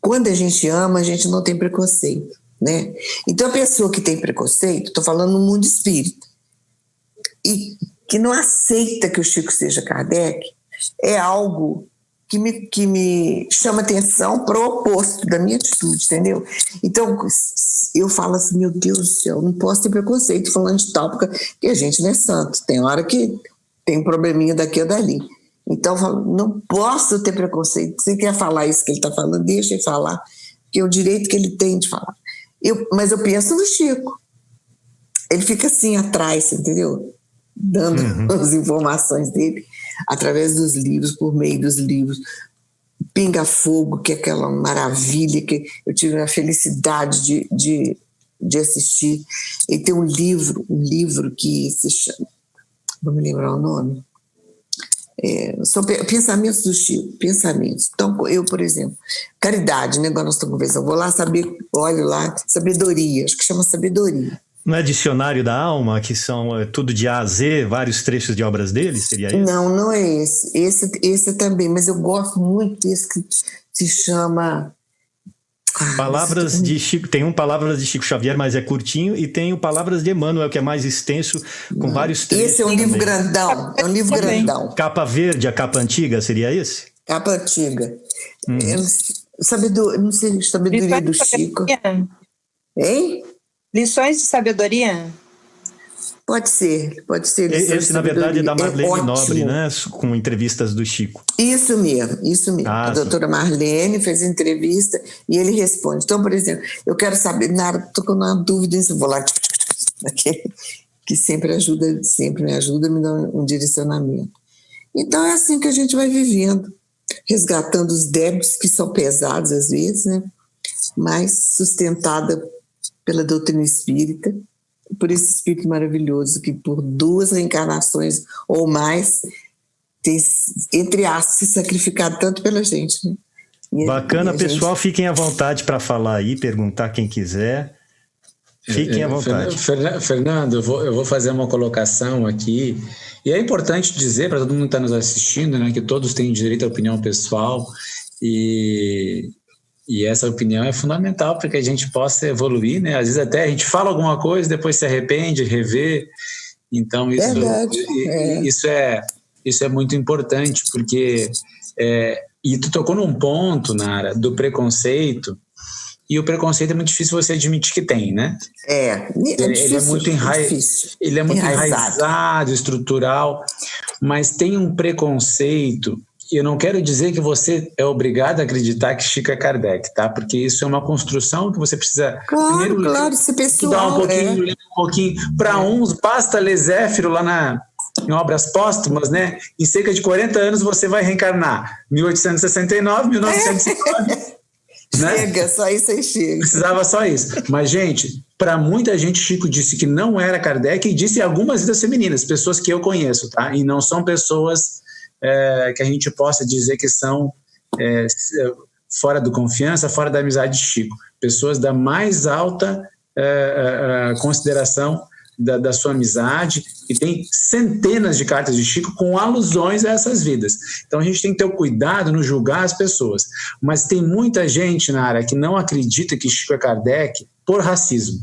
Quando a gente ama, a gente não tem preconceito, né? Então a pessoa que tem preconceito, estou falando no mundo espírita, e que não aceita que o Chico seja Kardec, é algo que me chama atenção para o oposto da minha atitude, entendeu? Então eu falo assim, meu Deus do céu, não posso ter preconceito falando de tal, porque a gente não é santo, tem hora que tem um probleminha daqui ou dali. Então, eu falo, não posso ter preconceito. Se quer falar isso que ele está falando, deixa ele falar, que é o direito que ele tem de falar. Mas eu penso no Chico. ele fica assim atrás, entendeu? Dando as informações dele através dos livros, por meio dos livros. Pinga Fogo, que é aquela maravilha que eu tive a felicidade de assistir. E tem um livro que se chama, vou me lembrar o nome, são Pensamentos do Chico, Pensamentos. Então, eu, por exemplo, caridade, né, igual nós estamos conversando, vou lá saber, olho lá, sabedoria, acho que chama Sabedoria. Não é Dicionário da Alma, que são tudo de A a Z, vários trechos de obras dele? Seria isso? Não é esse. Esse também, mas eu gosto muito desse que se chama... Palavras de Chico. Tem um Palavras de Chico Xavier, mas é curtinho, e tem o Palavras de Emmanuel, que é mais extenso, com vários trechos. Esse é um livro grandão. É um livro grandão. Capa verde, a capa antiga, seria esse? Capa antiga. Não sei, Sabedoria do Chico. Hein? Lições de Sabedoria? Pode ser. Esse, na verdade, é da Marlene Nobre, né? Com entrevistas do Chico. Isso mesmo. A doutora Marlene fez entrevista e ele responde. Então, por exemplo, eu quero saber, estou com uma dúvida, eu vou lá, que sempre me ajuda, me dá um direcionamento. Então, é assim que a gente vai vivendo, resgatando os débitos que são pesados às vezes, né? Mas sustentada pela doutrina espírita, por esse espírito maravilhoso que por 2 reencarnações ou mais tem, entre aspas, se sacrificado tanto pela gente, né? Bacana, pessoal, fiquem à vontade para falar aí, perguntar quem quiser. Fiquem à vontade. Fernando, eu vou fazer uma colocação aqui, e é importante dizer para todo mundo que está nos assistindo, né, que todos têm direito à opinião pessoal, e essa opinião é fundamental para que a gente possa evoluir, né? Às vezes até a gente fala alguma coisa, depois se arrepende, revê. Então isso é muito importante, porque e tu tocou num ponto, Nara, do preconceito, e o preconceito é muito difícil você admitir que tem, né? Ele é muito enraizado, estrutural, mas tem um preconceito. Eu não quero dizer que você é obrigado a acreditar que Chico é Kardec, tá? Porque isso é uma construção que você precisa primeiro ser pessoal, ler um pouquinho. Para uns, basta ler Zéfiro lá em Obras Póstumas, né? Em cerca de 40 anos você vai reencarnar. 1869, 1909. Né? Chega, só isso aí chega. Precisava só isso. Mas, gente, para muita gente, Chico disse que não era Kardec e disse algumas vidas femininas, pessoas que eu conheço, tá? E não são pessoas... que a gente possa dizer que são fora do confiança, fora da amizade de Chico. Pessoas da mais alta consideração da sua amizade, e tem centenas de cartas de Chico com alusões a essas vidas. Então a gente tem que ter o cuidado no julgar as pessoas. Mas tem muita gente, Nara, que não acredita que Chico é Kardec por racismo.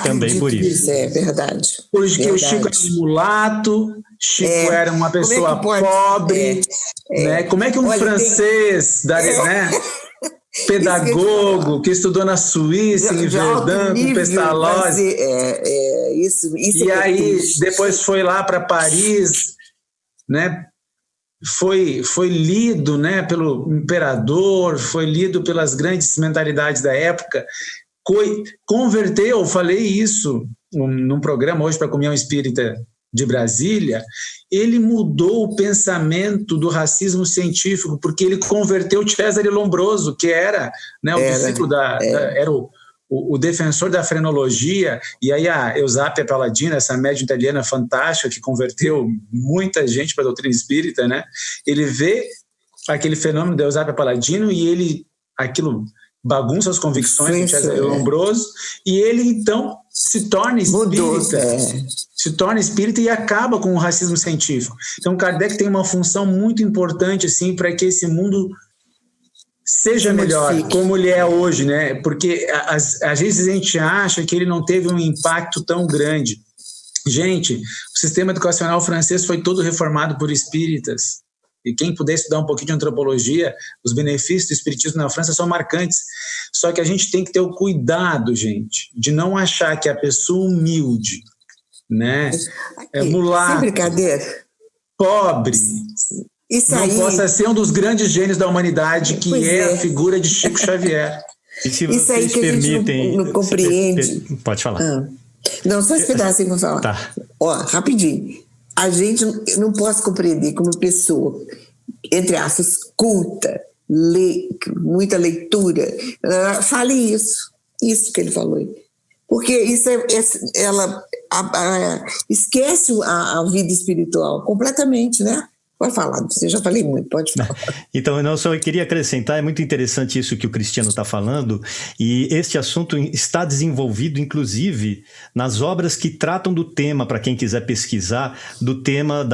Também por isso. É verdade. Porque o Chico era um mulato, Chico era uma pessoa pobre, né? Como é que um francês, né? Pedagogo, que estudou na Suíça, em Verdun, com Pestalozzi, e aí depois foi lá para Paris, né? Foi lido, né, pelo imperador, foi lido pelas grandes mentalidades da época, converteu, falei isso num programa hoje para a Comunhão Espírita de Brasília, ele mudou o pensamento do racismo científico, porque ele converteu Cesare Lombroso, que era, né, o discípulo era o defensor da frenologia, e aí a Eusapia Palladino, essa médium italiana fantástica que converteu muita gente para a doutrina espírita, né? Ele vê aquele fenômeno da Eusapia Palladino e ele, aquilo bagunça as convicções de Cesare Lombroso, e ele então se torna espírita, se torna espírita e acaba com o racismo científico. Então Kardec tem uma função muito importante assim para que esse mundo seja melhor, como ele é hoje, né? Porque às vezes a gente acha que ele não teve um impacto tão grande. Gente, o sistema educacional francês foi todo reformado por espíritas. E quem puder estudar um pouquinho de antropologia, os benefícios do espiritismo na França são marcantes. Só que a gente tem que ter o cuidado, gente, de não achar que a pessoa humilde, né, mulato, sem brincadeira, pobre, isso não aí possa ser um dos grandes gênios da humanidade, que é a figura de Chico Xavier. E se vocês isso aí que permitem, a gente não compreende. Pode falar. Não, só esse pedacinho para falar. Tá. Ó, rapidinho. A gente não pode compreender como pessoa, entre aspas, culta, muita leitura, fale isso que ele falou aí. Porque isso ela esquece a vida espiritual completamente, né? Pode falar, você já falei muito, pode falar. Então, eu queria acrescentar, é muito interessante isso que o Cristiano está falando, e este assunto está desenvolvido, inclusive, nas obras que tratam do tema, para quem quiser pesquisar, do tema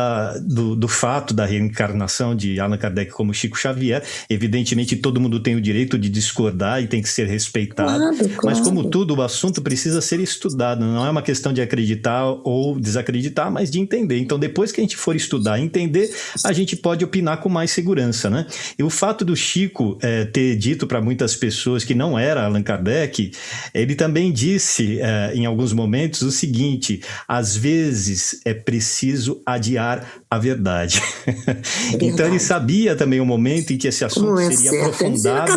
do fato da reencarnação de Allan Kardec como Chico Xavier. Evidentemente, todo mundo tem o direito de discordar e tem que ser respeitado, claro. Mas como tudo, o assunto precisa ser estudado, não é uma questão de acreditar ou desacreditar, mas de entender. Então, depois que a gente for estudar e entender, a gente pode opinar com mais segurança, né? E o fato do Chico ter dito para muitas pessoas que não era Allan Kardec, ele também disse em alguns momentos o seguinte: às vezes é preciso adiar a verdade. Então ele sabia também o momento em que esse assunto seria aprofundado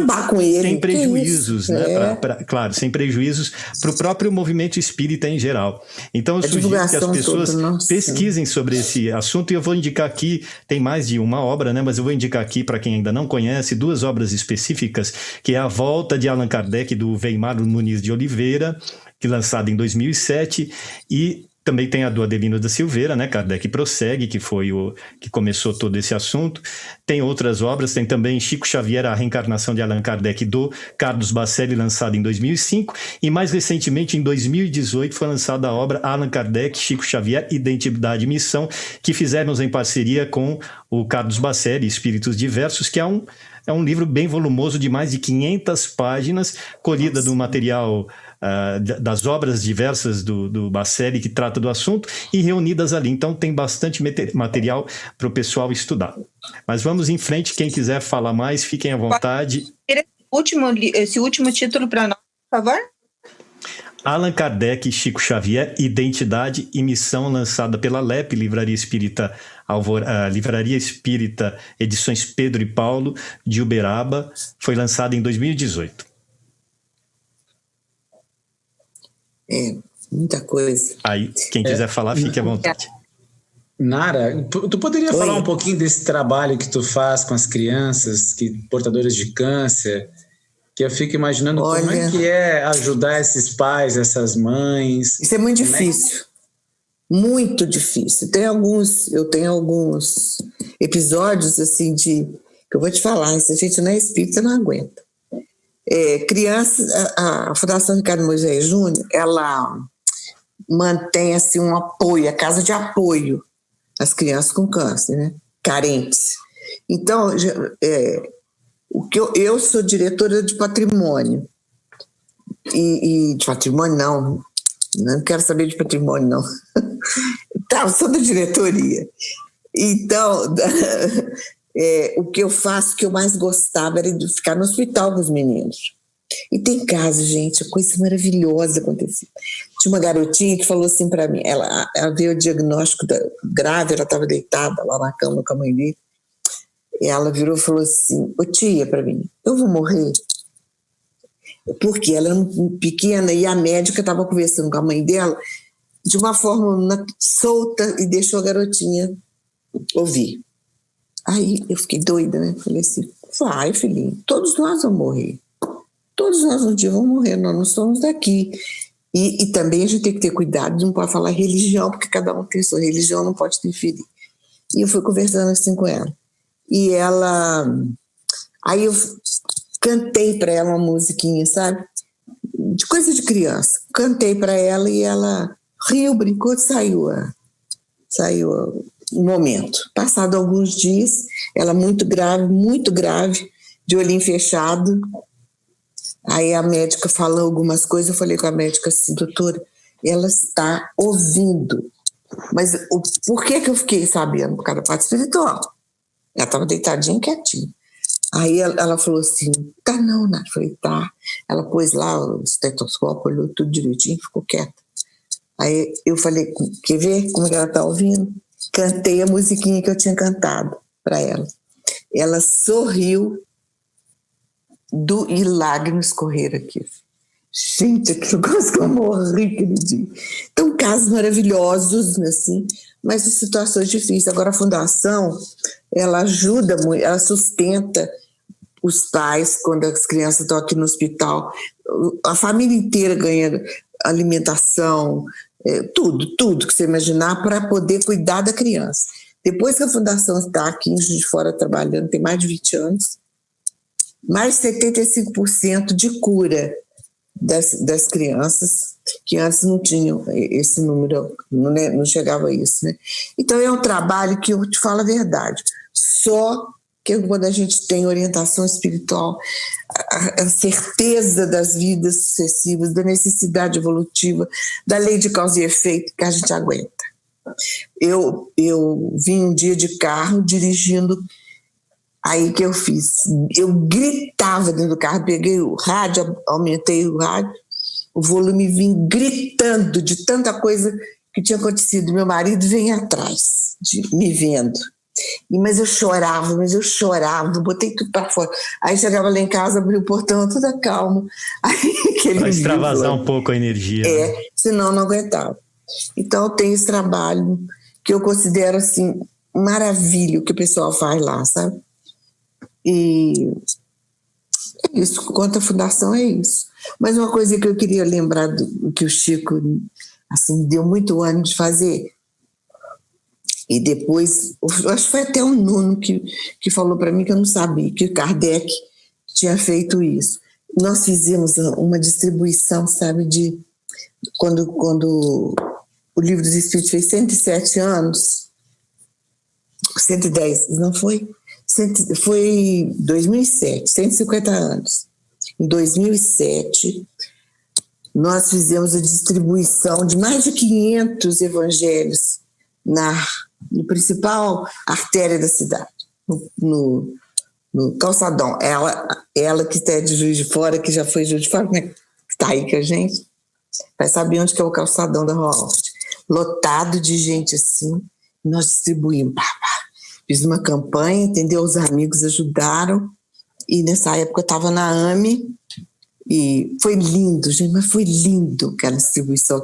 sem prejuízos, né? Claro, sem prejuízos para o próprio movimento espírita em geral. Então eu sugiro que as pessoas pesquisem sobre esse assunto, e eu vou indicar aqui, tem mais de uma obra, né? Mas eu vou indicar aqui, para quem ainda não conhece, 2 obras específicas, que é A Volta de Allan Kardec, do Weimar Muniz de Oliveira, que lançada em 2007, e também tem a do Adelino da Silveira, né? Kardec Prossegue, que foi o que começou todo esse assunto. Tem outras obras, tem também Chico Xavier, A Reencarnação de Allan Kardec, do Carlos Bacelli, lançada em 2005. E mais recentemente, em 2018, foi lançada a obra Allan Kardec, Chico Xavier, Identidade e Missão, que fizemos em parceria com o Carlos Bacelli, Espíritos Diversos, que é um livro bem volumoso, de mais de 500 páginas, colhida do material das obras diversas do Bacelli, que trata do assunto, e reunidas ali. Então tem bastante material para o pessoal estudar. Mas vamos em frente, quem quiser falar mais, fiquem à vontade. Esse último título para nós, por favor. Allan Kardec, Chico Xavier, Identidade e Missão, lançada pela LEP, Livraria Espírita Livraria Espírita Edições Pedro e Paulo, de Uberaba, foi lançada em 2018. Muita coisa. Aí, quem quiser falar, fique à vontade. Nara, tu poderia falar um pouquinho desse trabalho que tu faz com as crianças portadoras de câncer, que eu fico imaginando como é que é ajudar esses pais, essas mães. Isso é muito difícil. Muito difícil. Eu tenho alguns episódios assim que eu vou te falar, se a gente não é espírita, não aguenta. Crianças, a Fundação Ricardo Moisés Júnior, ela mantém assim um apoio, a casa de apoio às crianças com câncer, né? Carentes. Então, eu sou diretora de patrimônio, e de patrimônio não quero saber de patrimônio não, eu sou da diretoria. Então, o que eu faço, que eu mais gostava era de ficar no hospital com os meninos. E tem casos, gente, coisa maravilhosa aconteceu. Tinha uma garotinha que falou assim para mim, ela veio o diagnóstico grave, ela estava deitada lá na cama com a mãe dele, e ela virou e falou assim: ô tia, para mim, eu vou morrer? Porque ela era pequena e a médica estava conversando com a mãe dela de uma forma solta e deixou a garotinha ouvir. Aí eu fiquei doida, né? Falei assim: vai, filhinho, todos nós vamos morrer. Todos nós um dia vamos morrer, nós não somos daqui. E também a gente tem que ter cuidado, não pode falar religião, porque cada um tem sua religião, não pode interferir. E eu fui conversando assim com ela. E ela... Aí eu cantei para ela uma musiquinha, sabe? De coisa de criança. Cantei para ela e ela riu, brincou, saiu o momento. Passado alguns dias, ela muito grave, de olhinho fechado. Aí a médica falou algumas coisas, eu falei com a médica assim: doutora, ela está ouvindo. Mas por que eu fiquei sabendo? Por causa da parte espiritual. Ela estava deitadinha, quietinha. Aí ela falou assim: tá não, Nath. Eu falei: tá. Ela pôs lá o estetoscópio, olhou tudo direitinho, ficou quieta. Aí eu falei: quer ver como ela está ouvindo? Cantei a musiquinha que eu tinha cantado para ela. Ela sorriu e lágrimas correram aqui. Gente, aquilo quase que eu morri aquele dia. Então, casos maravilhosos, assim, mas situações difíceis. Agora, a fundação, ela ajuda muito, ela sustenta os pais quando as crianças estão aqui no hospital. A família inteira ganha alimentação, tudo que você imaginar para poder cuidar da criança. Depois que a fundação está aqui em Juiz de Fora trabalhando, tem mais de 20 anos, mais de 75% de cura das crianças, que antes não tinham esse número, não chegava a isso, né? Então é um trabalho que eu te falo a verdade, só que quando a gente tem orientação espiritual, a certeza das vidas sucessivas, da necessidade evolutiva, da lei de causa e efeito, que a gente aguenta. Eu vim um dia de carro dirigindo, aí que eu fiz, eu gritava dentro do carro, peguei o rádio, aumentei o rádio, o volume, vim gritando de tanta coisa que tinha acontecido. Meu marido vem atrás, me vendo. Mas eu chorava, botei tudo para fora. Aí chegava lá em casa, abri o portão, toda calma. Para extravasar um pouco a energia. Né? Senão não aguentava. Então eu tenho esse trabalho que eu considero assim, maravilha o que o pessoal faz lá, sabe? E é isso, quanto à fundação é isso. Mas uma coisa que eu queria lembrar do que o Chico assim, deu muito ânimo de fazer. E depois, acho que foi até o Nuno que falou para mim, que eu não sabia, que Kardec tinha feito isso. Nós fizemos uma distribuição, sabe, de quando o Livro dos Espíritos fez 107 anos, 110, não foi? Foi 2007, 150 anos. Em 2007, nós fizemos a distribuição de mais de 500 evangelhos na principal artéria da cidade, no calçadão. Ela que está de Juiz de Fora, que já foi Juiz de Fora, que está aí com a gente, vai saber onde que é o calçadão da Rua Alves. Lotado de gente assim, nós distribuímos. Fiz uma campanha, entendeu? Os amigos ajudaram, e nessa época eu estava na AME, e foi lindo, gente, mas foi lindo aquela distribuição.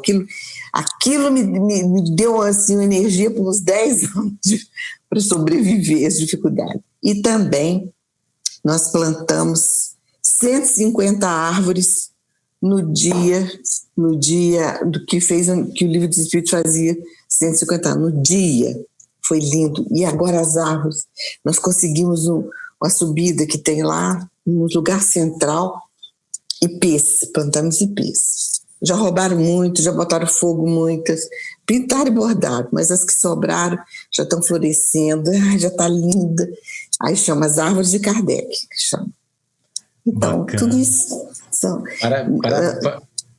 Aquilo me deu assim, uma energia por uns 10 anos para sobreviver às dificuldades. E também nós plantamos 150 árvores no dia do que o Livro dos Espíritos fazia 150 anos, no dia. Foi lindo. E agora as árvores, nós conseguimos uma subida que tem lá, no lugar central, ipês, plantamos ipês. Já roubaram muito, já botaram fogo muitas, pintaram e bordaram, mas as que sobraram já estão florescendo, já está linda. Aí chama as árvores de Kardec, que chama. Então, bacana. Tudo isso são...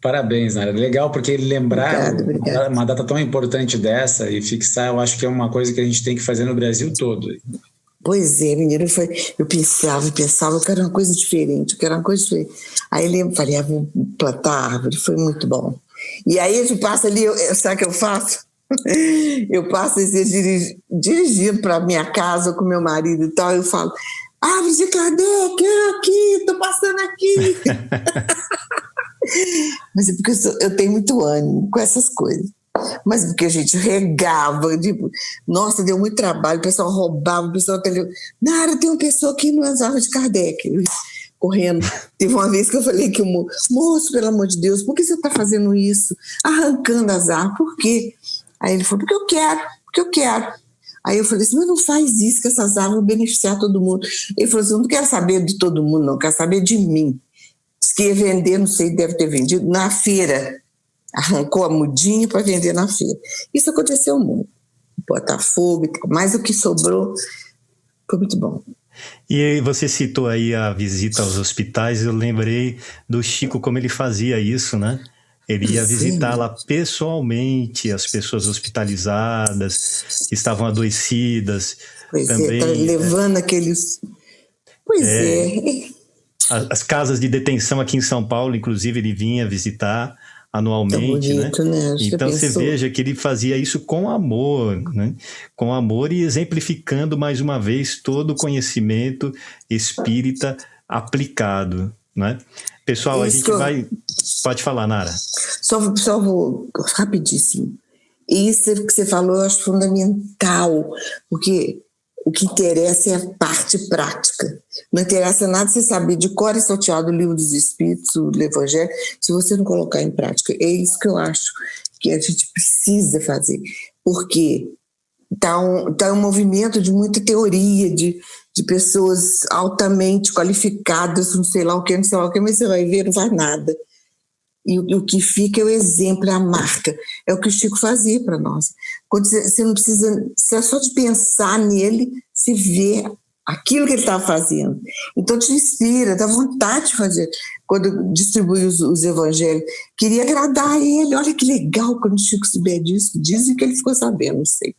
Parabéns, Nara. Legal, porque lembrar Obrigado. Uma data tão importante dessa e fixar, eu acho que é uma coisa que a gente tem que fazer no Brasil todo. Pois é, menino, eu pensava que era uma coisa diferente, Aí eu falei, vou plantar árvore, foi muito bom. E aí a gente passa ali, sabe o que eu faço? Eu passo dirigindo para minha casa com meu marido e tal, eu falo, árvore de Kardec, aqui, estou passando aqui. Mas é porque eu tenho muito ânimo com essas coisas. Mas porque a gente regava, tipo, nossa, deu muito trabalho, o pessoal roubava, o pessoal Nara, tem uma pessoa aqui nas árvores de Kardec, correndo. Teve uma vez que eu falei que o moço, pelo amor de Deus, por que você está fazendo isso? Arrancando as árvores, por quê? Aí ele falou, porque eu quero. Aí eu falei assim, mas não faz isso, que essas árvores vão beneficiar todo mundo. Ele falou assim, eu não quero saber de todo mundo, não, quero saber de mim. Diz que ia vender, não sei, deve ter vendido, na feira. Arrancou a mudinha para vender na feira. Isso aconteceu muito. Botafogo, mas o que sobrou foi muito bom. E você citou aí a visita aos hospitais, eu lembrei do Chico como ele fazia isso, né? Ele ia visitar lá pessoalmente as pessoas hospitalizadas, que estavam adoecidas. Pois também, tá levando aqueles... Pois As casas de detenção aqui em São Paulo, inclusive, ele vinha visitar anualmente, bonito, né? Então você veja que ele fazia isso com amor, né? Com amor e exemplificando mais uma vez todo o conhecimento espírita aplicado, né? Pessoal, a gente vai... Pode falar, Nara. Só vou rapidíssimo. Isso que você falou eu acho fundamental, porque o que interessa é a parte prática. Não interessa nada você saber de cor e salteado o livro dos Espíritos, o Evangelho, se você não colocar em prática. É isso que eu acho que a gente precisa fazer, porque está um movimento de muita teoria, de pessoas altamente qualificadas, não sei lá o que, mas você vai ver, não faz nada. E o que fica é o exemplo, é a marca. É o que o Chico fazia para nós. Quando você não precisa, você é só de pensar nele, se vê aquilo que ele estava fazendo. Então te inspira, dá vontade de fazer. Quando distribui os evangelhos, queria agradar a ele. Olha que legal quando o Chico souber disso. Dizem que ele ficou sabendo, não sei.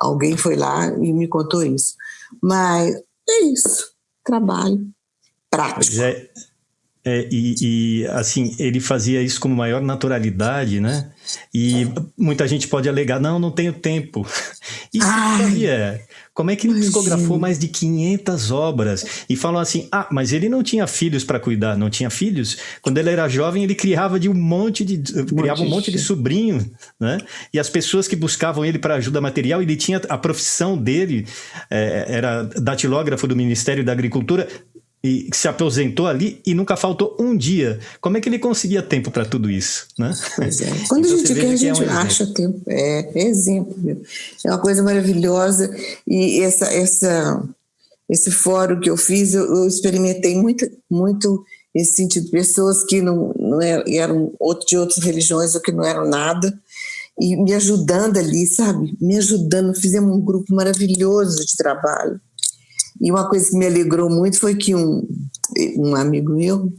Alguém foi lá e me contou isso. Mas é isso, trabalho prático. E assim, ele fazia isso com maior naturalidade, né? E muita gente pode alegar, não tenho tempo. Isso como é que ele psicografou mais de 500 obras? E falam assim, mas ele não tinha filhos para cuidar, não tinha filhos? Quando ele era jovem, ele criava um monte de sobrinho, né? E as pessoas que buscavam ele para ajuda material, ele tinha a profissão dele, era datilógrafo do Ministério da Agricultura, e se aposentou ali e nunca faltou um dia. Como é que ele conseguia tempo para tudo isso, né? Pois é. Quando então, a gente quer, a gente acha tempo. É exemplo. É uma coisa maravilhosa. E esse fórum que eu fiz, eu experimentei muito esse sentido. Pessoas que não eram de outras religiões ou que não eram nada, e me ajudando ali, sabe? Me ajudando. Fizemos um grupo maravilhoso de trabalho. E uma coisa que me alegrou muito foi que um amigo meu,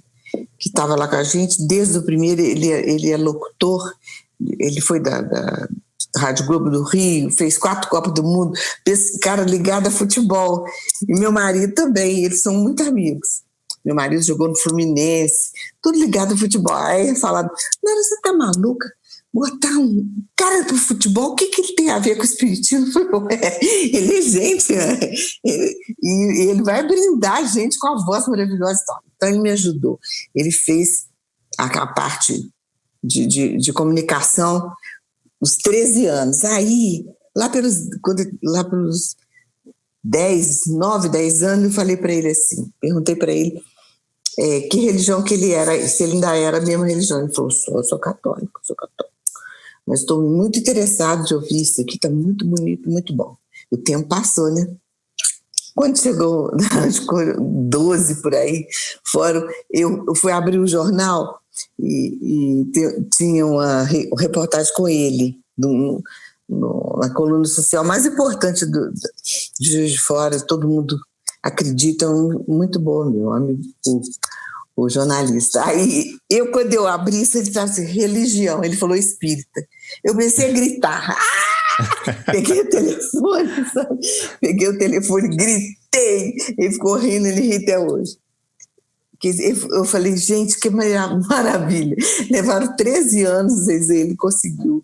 que estava lá com a gente, desde o primeiro, ele é locutor, ele foi da Rádio Globo do Rio, fez 4 Copas do Mundo, esse cara ligado a futebol. E meu marido também, eles são muito amigos. Meu marido jogou no Fluminense, tudo ligado a futebol. Aí falaram, Nara, você tá maluca? Botar um cara do futebol, o que ele tem a ver com o espiritismo? Ele é gente, né? E ele vai brindar a gente com a voz maravilhosa. Então ele me ajudou. Ele fez a parte de comunicação os 13 anos. Aí, lá pelos 9, 10 anos, eu falei para ele assim, perguntei para ele que religião que ele era, se ele ainda era a mesma religião. Ele falou, eu sou católico. Mas estou muito interessado de ouvir isso aqui, está muito bonito, muito bom. O tempo passou, né? Quando chegou, acho que 12 por aí, fora, eu fui abrir o jornal e tinha uma reportagem com ele, na coluna social mais importante de Juiz de Fora, todo mundo acredita, muito bom, meu amigo, o jornalista. Aí, quando eu abri isso, ele estava assim, religião, ele falou espírita. Eu comecei a gritar, peguei o telefone, sabe? Gritei, ele ficou rindo, ele ri até hoje. Eu falei, gente, que maravilha. Levaram 13 anos, ele conseguiu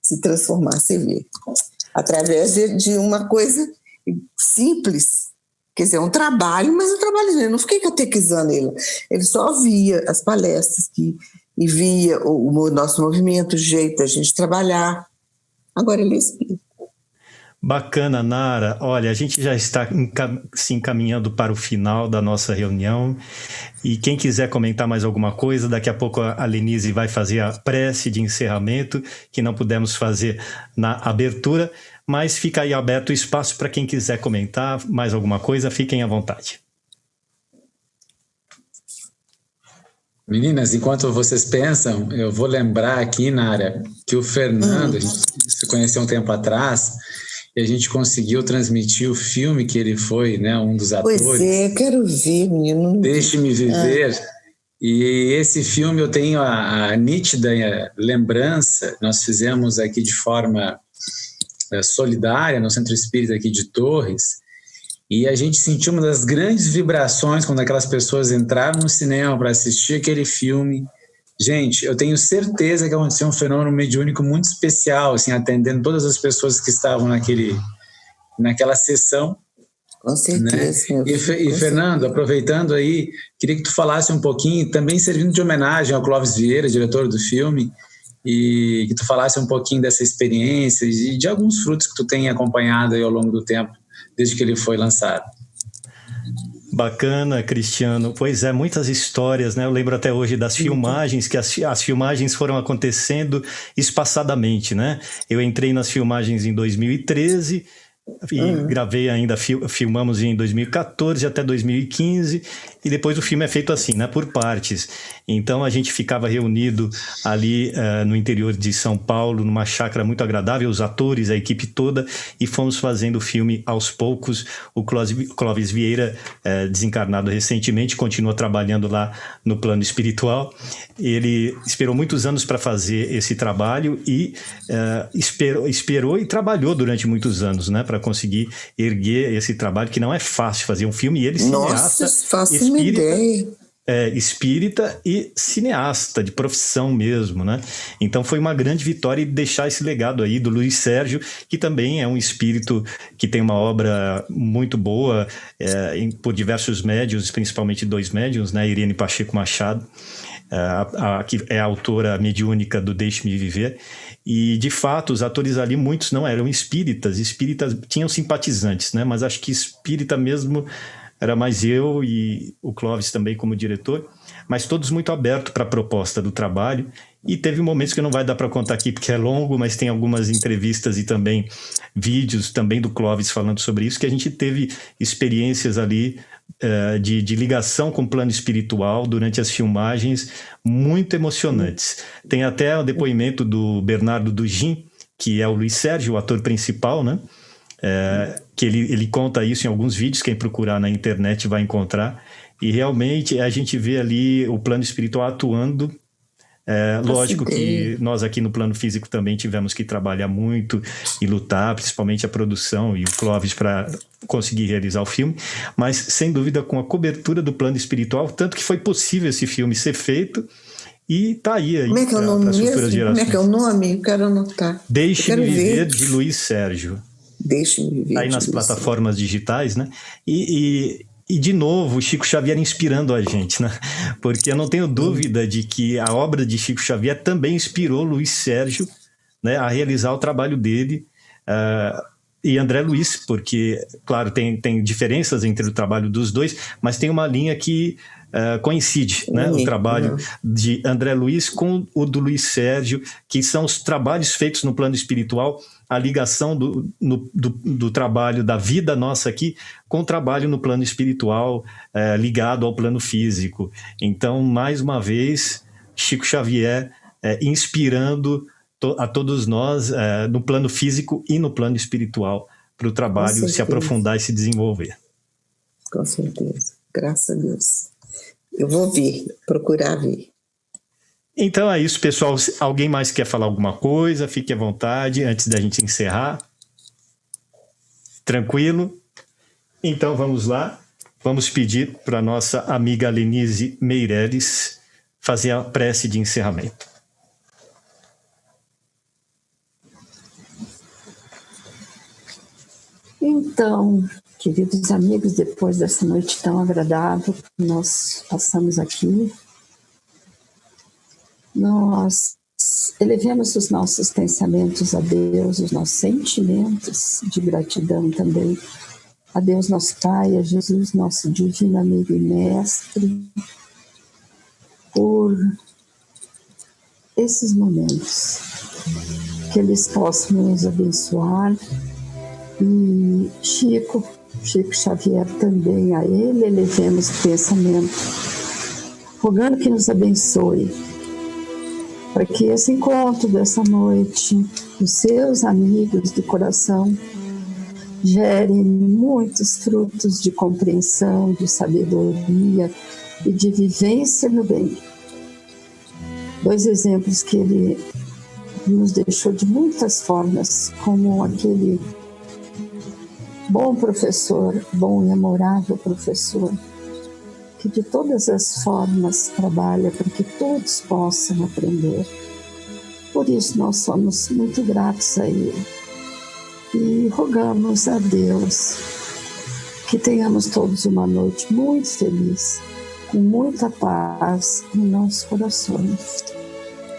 se transformar, você vê. Através de uma coisa simples. Quer dizer, é um trabalho, mas um trabalho, eu não fiquei catequizando ele. Ele só via as palestras e via o nosso movimento, o jeito da gente trabalhar. Agora ele é espírita. Bacana, Nara. Olha, a gente já está se encaminhando para o final da nossa reunião. E quem quiser comentar mais alguma coisa, daqui a pouco a Lenise vai fazer a prece de encerramento, que não pudemos fazer na abertura. Mas fica aí aberto o espaço para quem quiser comentar mais alguma coisa, fiquem à vontade. Meninas, enquanto vocês pensam, eu vou lembrar aqui, Nara, que o Fernando, a gente se conheceu um tempo atrás, e a gente conseguiu transmitir o filme que ele foi, né, um dos atores. Pois é, eu quero ver, menino. Deixe-me Viver. E esse filme eu tenho a nítida lembrança, nós fizemos aqui de forma solidária no Centro Espírita aqui de Torres, e a gente sentiu uma das grandes vibrações quando aquelas pessoas entraram no cinema para assistir aquele filme. Gente, eu tenho certeza que aconteceu um fenômeno mediúnico muito especial, assim, atendendo todas as pessoas que estavam naquela sessão, Com certeza. Né? E Fernando, aproveitando aí, queria que tu falasse um pouquinho, também servindo de homenagem ao Clóvis Vieira, diretor do filme, e que tu falasse um pouquinho dessa experiência e de alguns frutos que tu tem acompanhado aí ao longo do tempo, desde que ele foi lançado. Bacana, Cristiano. Pois é, muitas histórias, né? Eu lembro até hoje das filmagens, que as filmagens foram acontecendo espaçadamente, né? Eu entrei nas filmagens em 2013 e gravei ainda, filmamos em 2014 até 2015, e depois o filme é feito assim, né, por partes. Então a gente ficava reunido ali no interior de São Paulo, numa chácara muito agradável, os atores, a equipe toda, e fomos fazendo o filme aos poucos. O Clóvis Vieira, desencarnado recentemente, continua trabalhando lá no plano espiritual. Ele esperou muitos anos para fazer esse trabalho e esperou e trabalhou durante muitos anos, né, para conseguir erguer esse trabalho, que não é fácil fazer um filme. E ele, cineasta, espírita e cineasta de profissão mesmo, né? Então foi uma grande vitória deixar esse legado aí do Luiz Sérgio, que também é um espírito que tem uma obra muito boa por diversos médiuns, principalmente 2 médiuns, né? Irene Pacheco Machado, que é a autora mediúnica do Deixe-me Viver. E, de fato, os atores ali, muitos não eram espíritas tinham simpatizantes, né? Mas acho que espírita mesmo era mais eu e o Clóvis também como diretor, mas todos muito abertos para a proposta do trabalho. E teve momentos que não vai dar para contar aqui porque é longo, mas tem algumas entrevistas e também vídeos também do Clóvis falando sobre isso, que a gente teve experiências ali de ligação com o plano espiritual durante as filmagens muito emocionantes. Tem até o depoimento do Bernardo Dugin, que é o Luiz Sérgio, o ator principal, né? Que ele conta isso em alguns vídeos, quem procurar na internet vai encontrar, e realmente a gente vê ali o plano espiritual atuando. Lógico que nós aqui no plano físico também tivemos que trabalhar muito e lutar, principalmente a produção e o Clóvis, para conseguir realizar o filme, mas sem dúvida com a cobertura do plano espiritual, tanto que foi possível esse filme ser feito. E tá aí. Como é que é o nome mesmo? Como é que é o nome? Eu quero anotar. Deixe-me Viver, de Luiz Sérgio. Deixe-me Viver. Aí nas plataformas digitais, né? E de novo, o Chico Xavier inspirando a gente, né? Porque eu não tenho dúvida de que a obra de Chico Xavier também inspirou Luiz Sérgio, né, a realizar o trabalho dele, e André Luiz, porque, claro, tem diferenças entre o trabalho dos dois, mas tem uma linha que coincide, né? O trabalho de André Luiz com o do Luiz Sérgio, que são os trabalhos feitos no plano espiritual, a ligação do trabalho da vida nossa aqui com o trabalho no plano espiritual, ligado ao plano físico. Então, mais uma vez, Chico Xavier inspirando a todos nós no plano físico e no plano espiritual para o trabalho se aprofundar e se desenvolver. Com certeza. Graças a Deus. Eu vou procurar ver. Então é isso, pessoal. Alguém mais quer falar alguma coisa? Fique à vontade antes da gente encerrar. Tranquilo? Então vamos lá. Vamos pedir para a nossa amiga Lenise Meireles fazer a prece de encerramento. Então, queridos amigos, depois dessa noite tão agradável que nós passamos aqui, nós elevemos os nossos pensamentos a Deus, os nossos sentimentos de gratidão também a Deus nosso Pai, a Jesus nosso divino amigo e mestre, por esses momentos, que eles possam nos abençoar. E Chico Xavier também, a ele elevemos o pensamento, rogando que nos abençoe, para que esse encontro dessa noite, os seus amigos do coração, gerem muitos frutos de compreensão, de sabedoria e de vivência no bem. 2 exemplos que ele nos deixou de muitas formas, como aquele bom professor, bom e amorável professor, que de todas as formas trabalha para que todos possam aprender. Por isso nós somos muito gratos a ele e rogamos a Deus Que tenhamos todos uma noite muito feliz, com muita paz em nossos corações.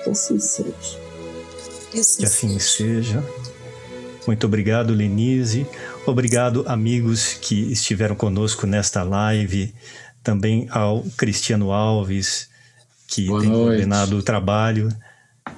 Que assim seja. Que assim seja. Muito obrigado, Lenise. Obrigado, amigos que estiveram conosco nesta live. Também ao Cristiano Alves, que tem coordenado o trabalho.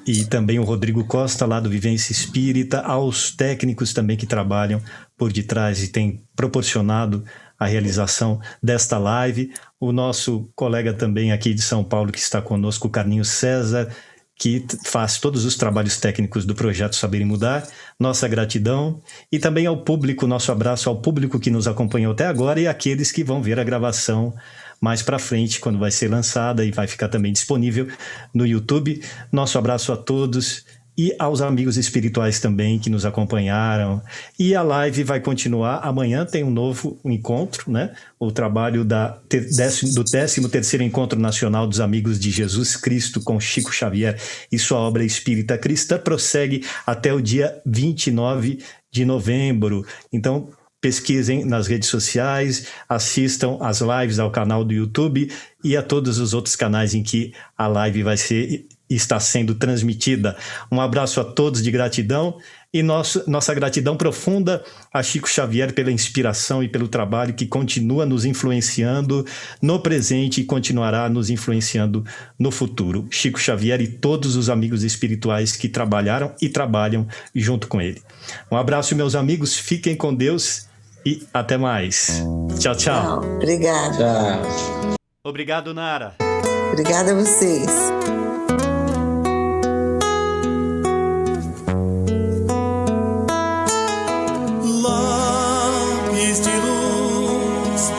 E também o Rodrigo Costa, lá do Vivência Espírita. Aos técnicos também que trabalham por detrás e têm proporcionado a realização desta live. O nosso colega também aqui de São Paulo, que está conosco, o Carlinhos César, que faz todos os trabalhos técnicos do projeto Saber e Mudar. Nossa gratidão. E também ao público, nosso abraço ao público que nos acompanhou até agora e àqueles que vão ver a gravação mais para frente, quando vai ser lançada e vai ficar também disponível no YouTube. Nosso abraço a todos e aos amigos espirituais também que nos acompanharam. E a live vai continuar. Amanhã tem um novo encontro, né? O trabalho do 13º Encontro Nacional dos Amigos de Jesus Cristo com Chico Xavier e sua obra Espírita Cristã prossegue até o dia 29 de novembro. Então, pesquisem nas redes sociais, assistam às lives ao canal do YouTube e a todos os outros canais em que a live está sendo transmitida. Um abraço a todos de gratidão e nossa gratidão profunda a Chico Xavier pela inspiração e pelo trabalho que continua nos influenciando no presente e continuará nos influenciando no futuro. Chico Xavier e todos os amigos espirituais que trabalharam e trabalham junto com ele. Um abraço, meus amigos, fiquem com Deus e até mais. Tchau, tchau. Obrigada. Tchau. Obrigado, Nara. Obrigada a vocês. Lápis de luz,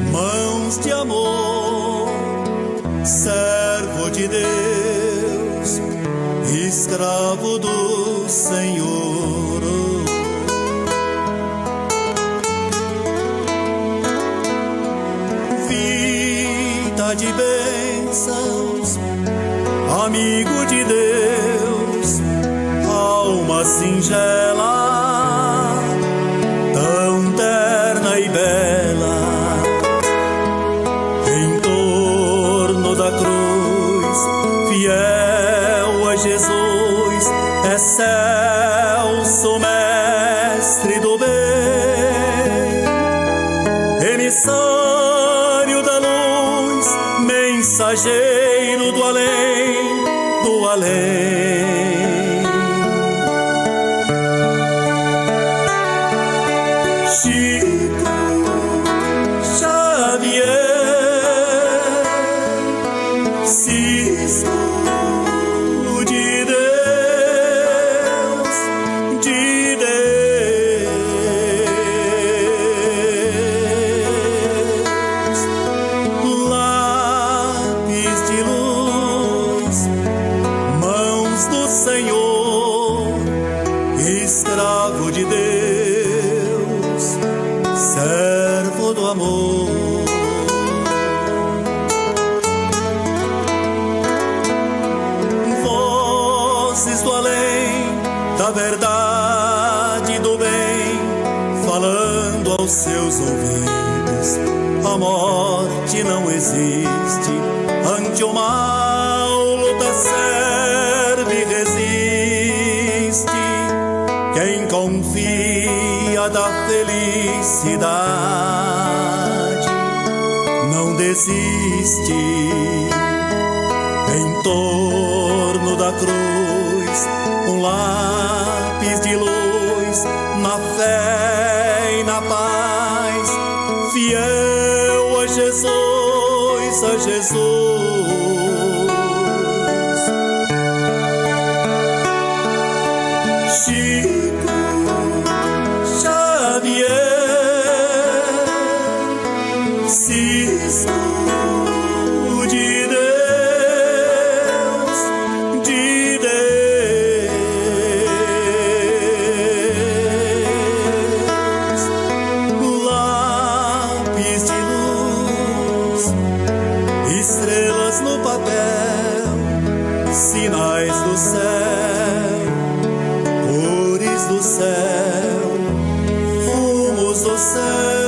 mãos de amor, servo de Deus, escravo do Senhor. Vida de bênçãos, amigo de Deus, alma singela, tão terna e bela, em torno da cruz, fiel a Jesus, excelso mestre do bem, emissário da luz, mensageiro do além, do além. Chico Xavier, Cisco de Deus, de Deus, lápis de luz, mãos do Senhor, escravo de Deus, servo do amor. Vozes do além, da verdade e do bem, falando aos seus ouvidos. A morte não existe, ante o mal luta, serve e resiste. Quem confia da felicidade não desiste. Em torno da cruz, um lápis de luz, na fé e na paz, fiel a Jesus, a Jesus. Chico Xavier, Cisco de Deus, de Deus, lápis de luz, estrelas no papel, sinais do céu, cores do céu, rumos do céu.